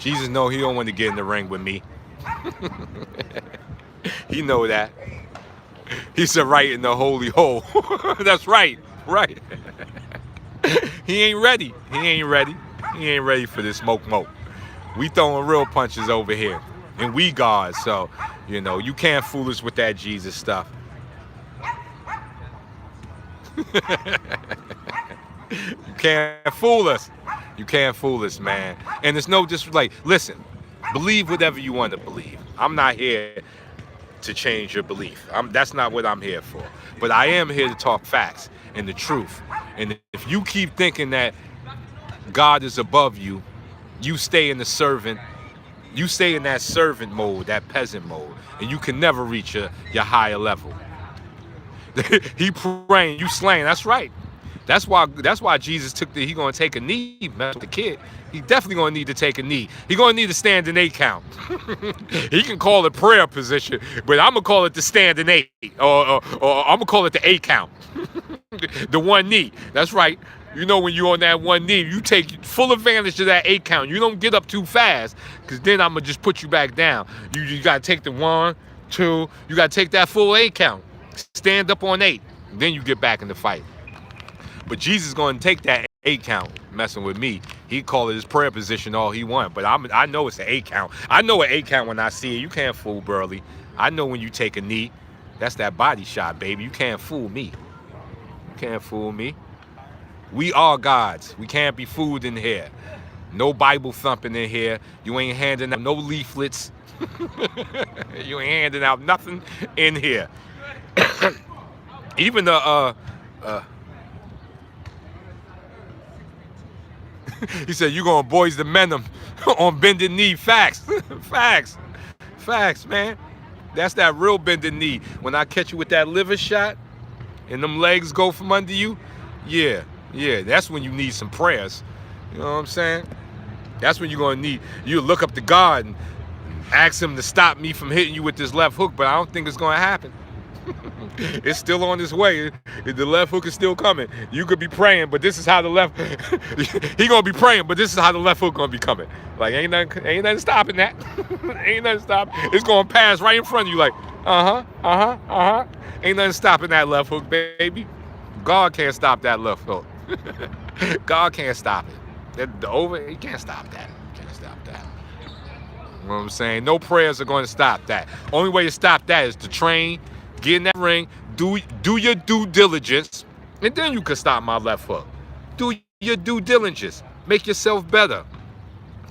Jesus know he don't want to get in the ring with me. He know that. He said right in the holy hole. That's right. Right. He ain't ready. He ain't ready. He ain't ready for this smoke moke. We throwing real punches over here. And we gods, so, you know, you can't fool us with that Jesus stuff. You can't fool us. You can't fool us, man. And it's no like, listen, believe whatever you want to believe. I'm not here to change your belief. That's not what I'm here for. But I am here to talk facts and the truth. And if you keep thinking that God is above you, you stay in the servant. You stay in that servant mode, that peasant mode, and you can never reach your higher level. He praying, you slaying. That's right. That's why Jesus he gonna take a knee, mess with the kid. He definitely gonna need to take a knee. He gonna need to stand in 8 count. He can call it prayer position, but I'm gonna call it the stand in 8, or I'm gonna call it the 8 count. The one knee. That's right. You know, when you're on that one knee, you take full advantage of that 8 count. You don't get up too fast, because then I'm going to just put you back down. You got to take the 1, 2, you got to take that full 8 count. Stand up on 8. Then you get back in the fight. But Jesus is going to take that 8 count messing with me. He call it his prayer position all he want. But I know it's an 8 count. I know an 8 count when I see it. You can't fool Burly. I know when you take a knee. That's that body shot, baby. You can't fool me. You can't fool me. We are gods. We can't be fooled in here. No Bible thumping in here. You ain't handing out no leaflets. You ain't handing out nothing in here. Even the he said you gonna boys the men on bended knee. Facts. Facts, man. That's that real bended knee. When I catch you with that liver shot and them legs go from under you, yeah, that's when you need some prayers. You know what I'm saying? That's when you're going to need, you look up to God and ask him to stop me from hitting you with this left hook, but I don't think it's going to happen. It's still on its way. The left hook is still coming. You could be praying, but this is how the left, he going to be praying, but this is how the left hook going to be coming. Like, ain't nothing stopping that. Ain't nothing stopping. It's going to pass right in front of you like, Ain't nothing stopping that left hook, baby. God can't stop that left hook. God can't stop it. He can't stop that. Can't stop that. You know what I'm saying? No prayers are going to stop that. Only way to stop that is to train, get in that ring, do your due diligence, and then you can stop my left hook. Do your due diligence. Make yourself better.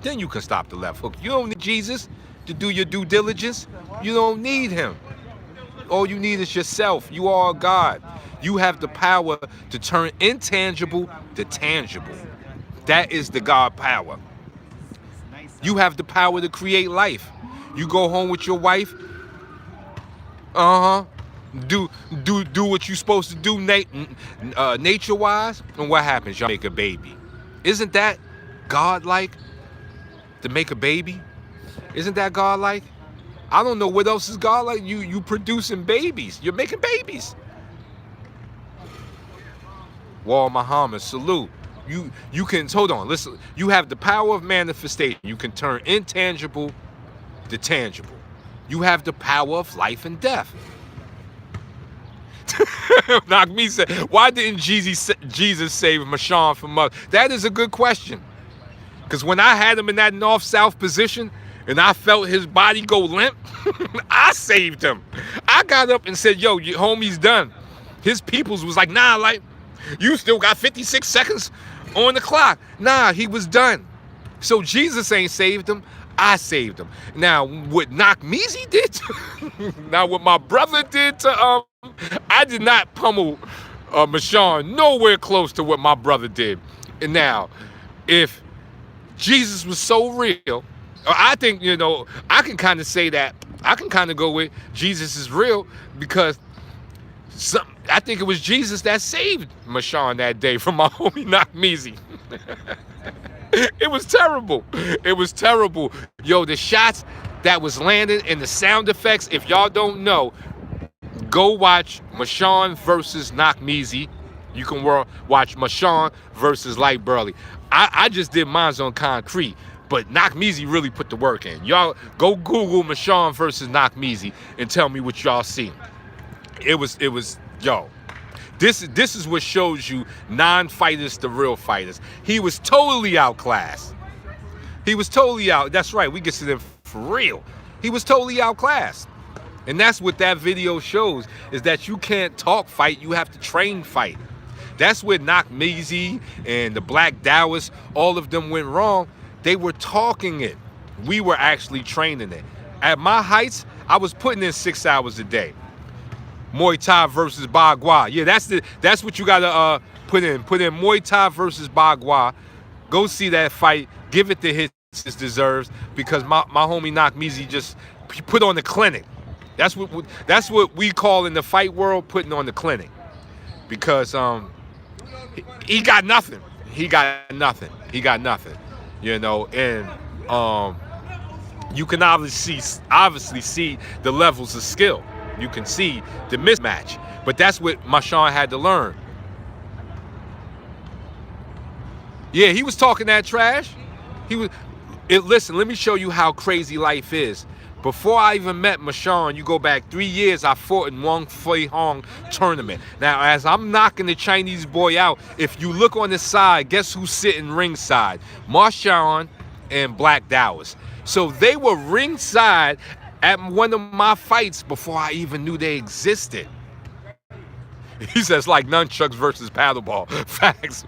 Then you can stop the left hook. You don't need Jesus to do your due diligence. You don't need him. All you need is yourself. You are God. You have the power to turn intangible to tangible. That is the God power. You have the power to create life. You go home with your wife. Do what you're supposed to do nature-wise, and what happens? Y'all make a baby. Isn't that God-like to make a baby? Isn't that God-like? I don't know what else is God-like. You producing babies. You're making babies. Wall Muhammad, salute. You can, hold on, listen. You have the power of manifestation. You can turn intangible to tangible. You have the power of life and death. Knock me said, why didn't Jesus save Mashawn from mother? That is a good question. Because when I had him in that north-south position and I felt his body go limp, I saved him. I got up and said, yo, your homie's done. His peoples was like, nah, like, you still got 56 seconds on the clock. Nah, he was done. So Jesus ain't saved him. I saved him. Now, what Knockmeezy did, now what my brother did to, I did not pummel Mashawn nowhere close to what my brother did. And now, if Jesus was so real, I think, you know, I can kind of say that, I can kind of go with Jesus is real because I think it was Jesus that saved Mashawn that day from my homie Knockmeezy. It was terrible. It was terrible. Yo, the shots that was landing and the sound effects, if y'all don't know, go watch Mashawn versus Knockmeezy. You can watch Mashawn versus Light Burly. I just did mine on concrete. But Nakmeezy really put the work in. Y'all go Google Mashawn versus Nakmeezy and tell me what y'all see. It was yo. This is what shows you non-fighters the real fighters. He was totally outclassed. He was totally out. That's right. We get to them for real. He was totally outclassed. And that's what that video shows, is that you can't talk fight, you have to train fight. That's where Nakmeezy and the Black Taoists, all of them went wrong. They were talking it. We were actually training it. At my heights, I was putting in 6 hours a day. Muay Thai versus Bagua. Yeah, that's what you gotta put in. Put in Muay Thai versus Bagua. Go see that fight. Give it the hits it deserves, because my homie Nakmeezy just put on the clinic. That's what we call in the fight world putting on the clinic. Because he got nothing. He got nothing. You know, and you can obviously see the levels of skill. You can see the mismatch. But that's what Mashawn had to learn. Yeah, he was talking that trash. Listen, let me show you how crazy life is. Before I even met Mashawn, you go back 3 years, I fought in Wong Fei Hong tournament. Now, as I'm knocking the Chinese boy out, if you look on the side, guess who's sitting ringside? Mashawn and Black Taoists. So they were ringside at one of my fights before I even knew they existed. He says, like nunchucks versus paddleball. Facts.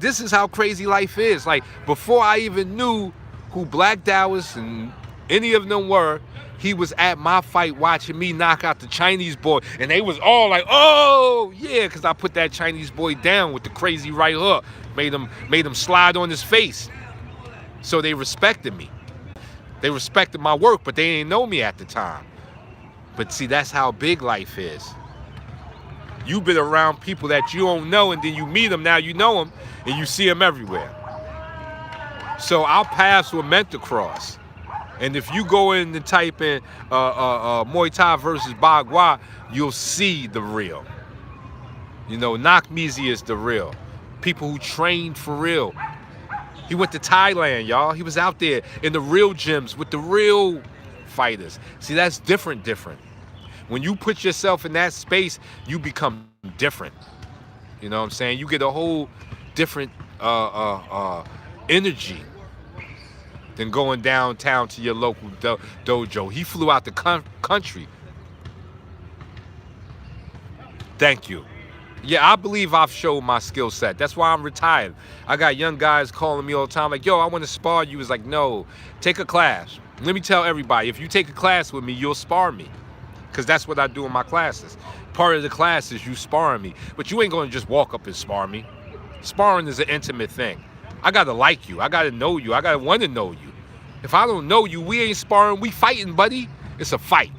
This is how crazy life is. Like, before I even knew who Black Taoists and any of them were, he was at my fight watching me knock out the Chinese boy. And they was all like, oh, yeah, because I put that Chinese boy down with the crazy right hook. Made him slide on his face. So they respected me. They respected my work, but they didn't know me at the time. But see, that's how big life is. You've been around people that you don't know, and then you meet them, now you know them, and you see them everywhere. So our paths were meant to cross. And if you go in and type in Muay Thai versus Bagua, you'll see the real. You know, Nakmeezy is the real. People who trained for real. He went to Thailand, y'all. He was out there in the real gyms with the real fighters. See, that's different. When you put yourself in that space, you become different. You know what I'm saying? You get a whole different energy than going downtown to your local dojo. He flew out the country. Thank you. Yeah, I believe I've showed my skill set. That's why I'm retired. I got young guys calling me all the time like, yo, I want to spar you. It's like, no, take a class. Let me tell everybody, if you take a class with me, you'll spar me. Because that's what I do in my classes. Part of the class is you sparring me. But you ain't going to just walk up and spar me. Sparring is an intimate thing. I got to like you. I got to know you. I got to want to know you. If I don't know you, we ain't sparring. We fighting, buddy. It's a fight.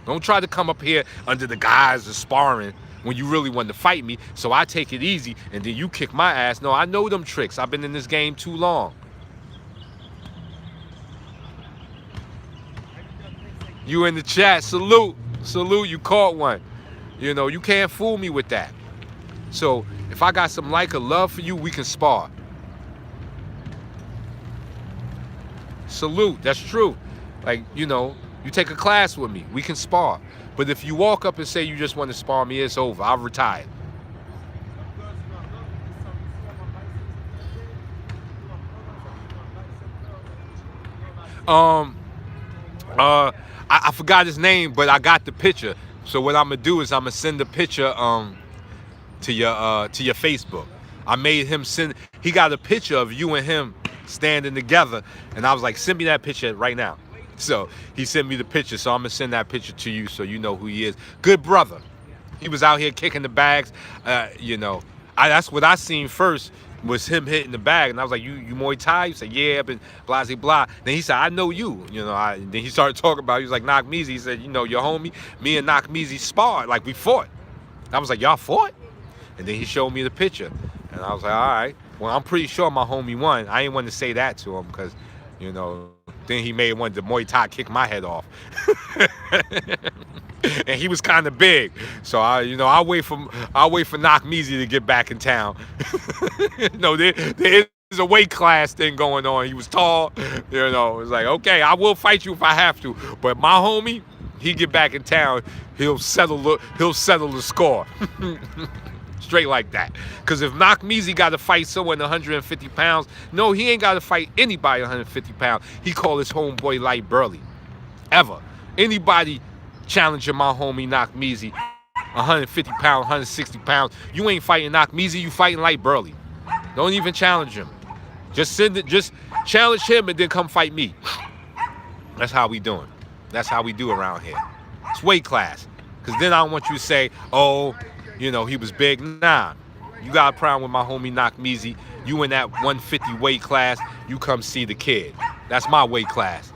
Don't try to come up here under the guise of sparring when you really want to fight me, so I take it easy, and then you kick my ass. No, I know them tricks. I've been in this game too long. You in the chat, salute, you caught one. You know, you can't fool me with that. So, if I got some like or love for you, we can spar. Salute, that's true. Like, you know, you take a class with me, we can spar. But if you walk up and say you just want to spar me, it's over. I've retired. I forgot his name, but I got the picture. So what I'm gonna do is I'm gonna send the picture to your Facebook. I made him send. He got a picture of you and him standing together, and I was like, send me that picture right now. So he sent me the picture, so I'm gonna send that picture to you so you know who he is. Good brother. He was out here kicking the bags. You know, that's what I seen first was him hitting the bag, and I was like, you Muay Thai? He said, yeah, but blah, blah, blah. Then he said, I know you. You know, then he started talking about, he was like, Nakmeezy. He said, you know, your homie, me and Nakmeezy sparred, like we fought. I was like, y'all fought? And then he showed me the picture, and I was like, all right. Well, I'm pretty sure my homie won. I ain't want to say that to him because, you know, then he made one to Muay Thai kick my head off. And he was kind of big. So I'll wait for Nakmeezy to get back in town. No, there is a weight class thing going on. He was tall, you know. It's like, okay, I will fight you if I have to, but my homie, he get back in town, he'll settle the score. Straight like that. Because if Knockmeezy got to fight someone 150 pounds, no, he ain't got to fight anybody 150 pounds. He call his homeboy Light Burly. Ever. Anybody challenging my homie Knockmeezy 150 pounds, 160 pounds, you ain't fighting Knockmeezy, you fighting Light Burly. Don't even challenge him. Just challenge him and then come fight me. That's how we doing. That's how we do around here. It's weight class. Because then I don't want you to say, oh, you know, he was big. Nah. You got a problem with my homie Knockmeezy. You in that 150 weight class, you come see the kid. That's my weight class.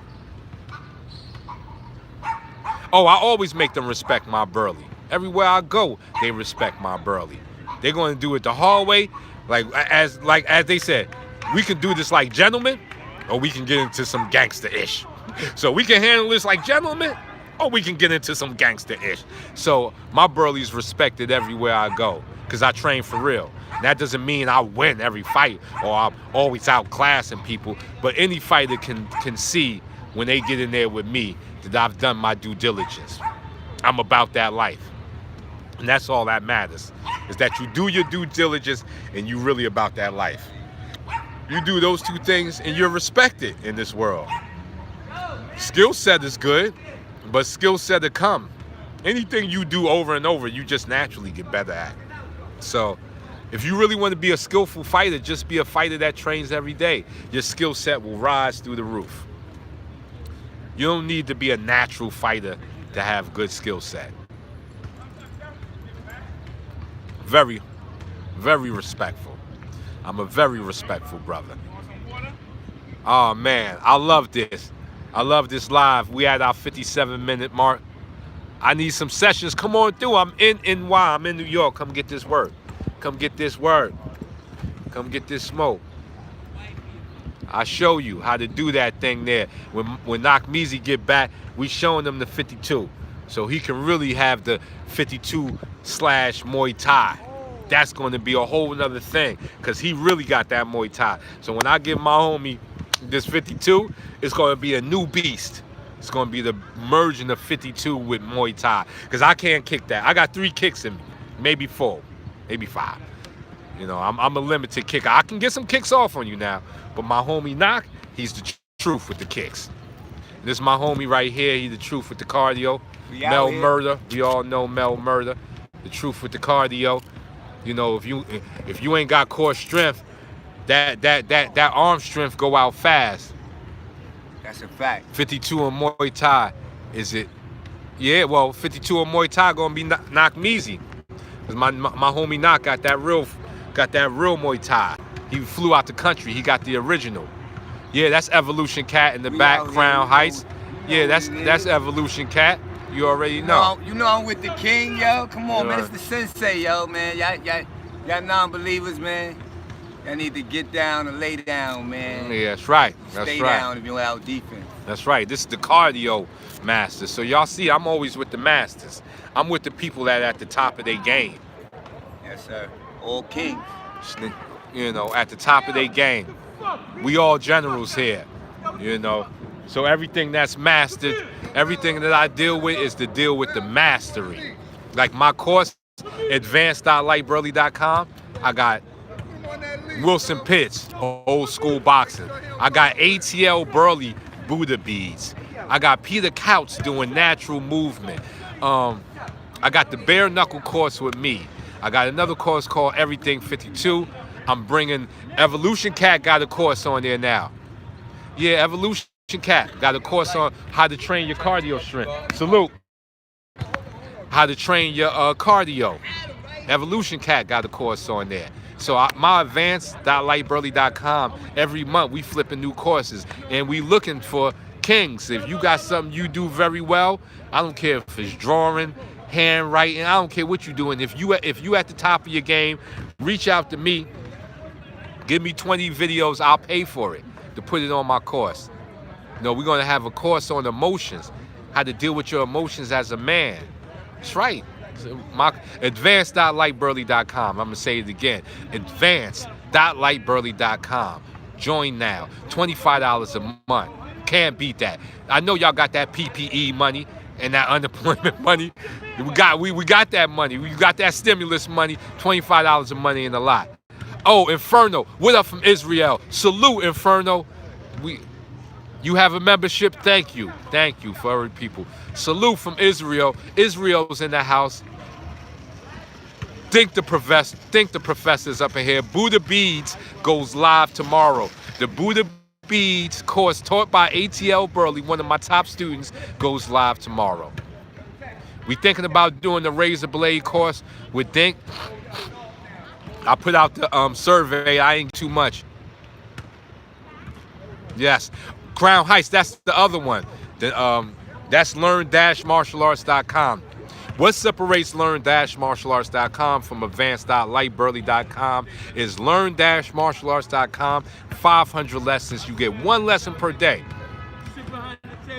Oh, I always make them respect my Burly. Everywhere I go, they respect my Burly. They're going to do it the hard way. Like as they said, we can do this like gentlemen, or we can get into some gangster-ish. So we can handle this like gentlemen, or we can get into some gangster-ish. So my Burly's respected everywhere I go, because I train for real. That doesn't mean I win every fight, or I'm always outclassing people, but any fighter can see when they get in there with me that I've done my due diligence. I'm about that life. And that's all that matters, is that you do your due diligence and you really about that life. You do those two things and you're respected in this world. Skill set is good, but skill set to come. Anything you do over and over, you just naturally get better at. So if you really want to be a skillful fighter, just be a fighter that trains every day. Your skill set will rise through the roof. You don't need to be a natural fighter to have good skill set. Very, very respectful. I'm a very respectful brother. Oh man, I love this. I love this live. We at our 57-minute mark. I need some sessions. Come on through. I'm in NY. I'm in New York. Come get this word. Come get this word. Come get this smoke. I show you how to do that thing there. When Knockmeezy get back, we showing him the 52. So he can really have the 52/ Muay Thai. That's going to be a whole nother thing, because he really got that Muay Thai. So when I give my homie this 52, it's going to be a new beast. It's going to be the merging of 52 with Muay Thai, because I can't kick that. I got 3 kicks in me, maybe 4, maybe 5. You know, I'm a limited kicker. I can get some kicks off on you now, but my homie Knock, he's the truth with the kicks. This is my homie right here. He's the truth with the cardio. Mel Murder. We all know Mel Murder. The truth with the cardio. You know, if you ain't got core strength, that arm strength go out fast. That's a fact. 52 on Muay Thai, is it? Yeah, well, 52 on Muay Thai gonna be Knockmeezy. Cause my homie Knock got that real Muay Thai. He flew out the country. He got the original. Yeah, that's Evolution Cat in the background Heights. Yeah, that's Evolution Cat. You already know. You know I'm with the king, yo. Come on, man. It's the sensei, yo, man. Y'all non-believers, man. Y'all need to get down and lay down, man. Yeah, that's right. Stay down if you're out defense. That's right. This is the cardio masters. So y'all see, I'm always with the masters. I'm with the people that are at the top of their game. Yes, sir. All kings. You know, at the top of their game. We all generals here. You know. So everything that's mastered, everything that I deal with is to deal with the mastery. Like my course, advanced.lightburly.com, I got Wilson Pitts, old school boxing. I got ATL Burly Buddha beads. I got Peter Couch doing natural movement. I got the bare knuckle course with me. I got another course called Everything 52. I'm bringing Evolution Cat, got a course on there now. Yeah, Evolution Cat got a course on how to train your cardio strength. Salute. How to train your cardio. Evolution Cat got a course on there. So my advanced.lightburly.com, every month we flipping new courses and we looking for kings. If you got something you do very well, I don't care if it's drawing, handwriting, I don't care what you're doing. If you at the top of your game, reach out to me. Give me 20 videos, I'll pay for it to put it on my course. No, we're going to have a course on emotions, how to deal with your emotions as a man. That's right. So my advanced.lightburly.com. I'm going to say it again. Advanced.lightburly.com. advance.lightburly.com. Join now. $25 a month. Can't beat that. I know y'all got that PPE money and that unemployment money. We got that money. We got that stimulus money. $25 a money in a lot. Oh, Inferno. What up from Israel? Salute, Inferno. You have a membership. Thank you for every people. Salute from Israel. Israel's in the house. Think the professor's up in here. Buddha Beads goes live tomorrow. The Buddha Beads course taught by ATL Burly, one of my top students, goes live tomorrow. We thinking about doing the razor blade course with Dink. I put out the survey. I ain't too much. Yes, Crown Heights. That's the other one. That's learn-martialarts.com. What separates learn-martialarts.com from advance.lightburly.com is learn-martialarts.com. 500 lessons. You get one lesson per day.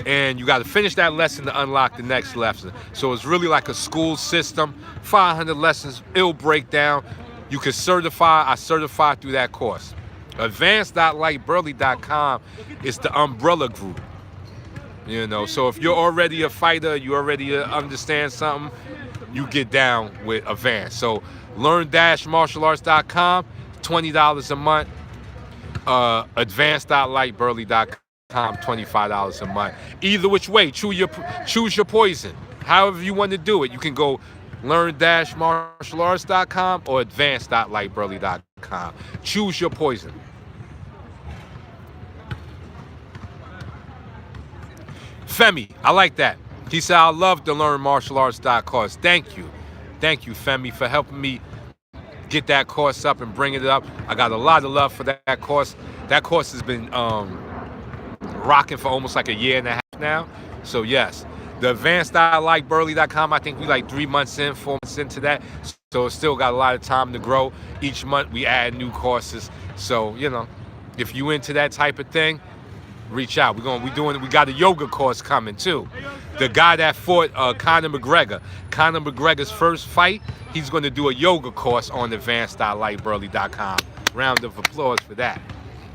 And you got to finish that lesson to unlock the next lesson. So it's really like a school system. 500 lessons. It'll break down. You can certify. I certify through that course. Advance.lightburly.com is the umbrella group. You know, so if you're already a fighter, you already understand something, you get down with Advance. So learn-martialarts.com, $20 a month. Advance.lightburly.com, $25 a month. Either which way, choose your poison. However you want to do it, you can go learn-martialarts.com or advance.lightburly.com. Choose your poison. Femi, I like that. He said, I love the Learn Martial Arts course. Thank you. Thank you, Femi, for helping me get that course up and bring it up. I got a lot of love for that course. That course has been rocking for almost like a year and a half now. So, yes. The advanced.lightburly.com, I think we like 3 months in, 4 months into that. So, it's still got a lot of time to grow. Each month, we add new courses. So, you know, if you into that type of thing, reach out. We got a yoga course coming too. The guy that fought Conor McGregor. Conor McGregor's first fight, he's going to do a yoga course on advance.lightburly.com. Round of applause for that.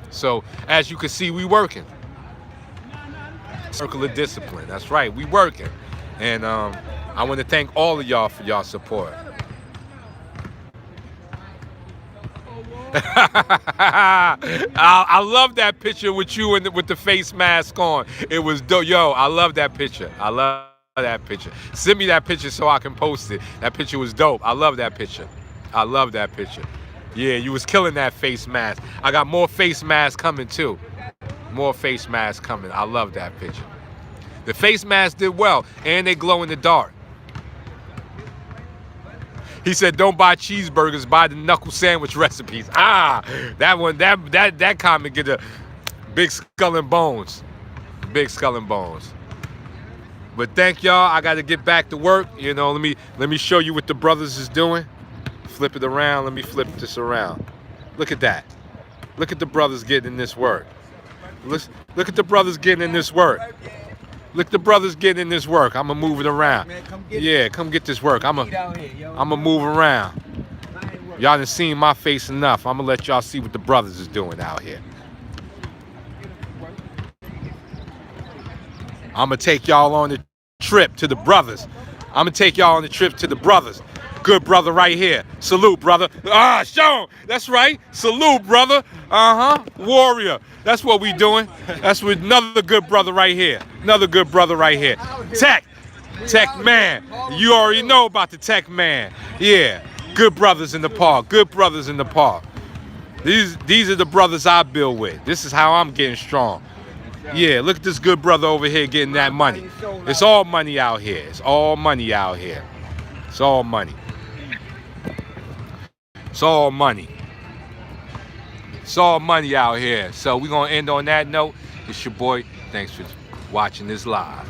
So as you can see, we working. Circle of discipline. That's right, we working. And I want to thank all of y'all for y'all support. I love that picture with you and with the face mask on. It was dope. Yo, I love that picture. I love that picture. Send me that picture so I can post it. That picture was dope. I love that picture. I love that picture. Yeah, you was killing that face mask. I got more face masks coming too. More face masks coming. I love that picture. The face mask did well, and they glow in the dark. He said, "Don't buy cheeseburgers, buy the knuckle sandwich recipes." Ah, that one, that comment get a big skull and bones, big skull and bones. But thank y'all. I got to get back to work. You know, let me show you what the brothers is doing. Flip it around. Let me flip this around. Look at that. Look at the brothers getting in this work. Look at the brothers getting in this work. Look, the brothers getting in this work. I'm going to move it around. Man, come get this work. I'm going to move around. Y'all done seen my face enough. I'm going to let y'all see what the brothers is doing out here. I'm going to take y'all on the trip to the brothers. I'm going to take y'all on the trip to the brothers. Good brother right here. Salute, brother. Ah, show him. That's right. Salute, brother. Warrior. That's what we doing. That's with another good brother right here. Another good brother right here. Tech man. You already know about the Tech man. Yeah. Good brothers in the park. Good brothers in the park. These are the brothers I build with. This is how I'm getting strong. Yeah, look at this good brother over here getting that money. It's all money out here. It's all money out here. It's all money. It's all money. It's all money out here. So we're going to end on that note. It's your boy. Thanks for watching this live.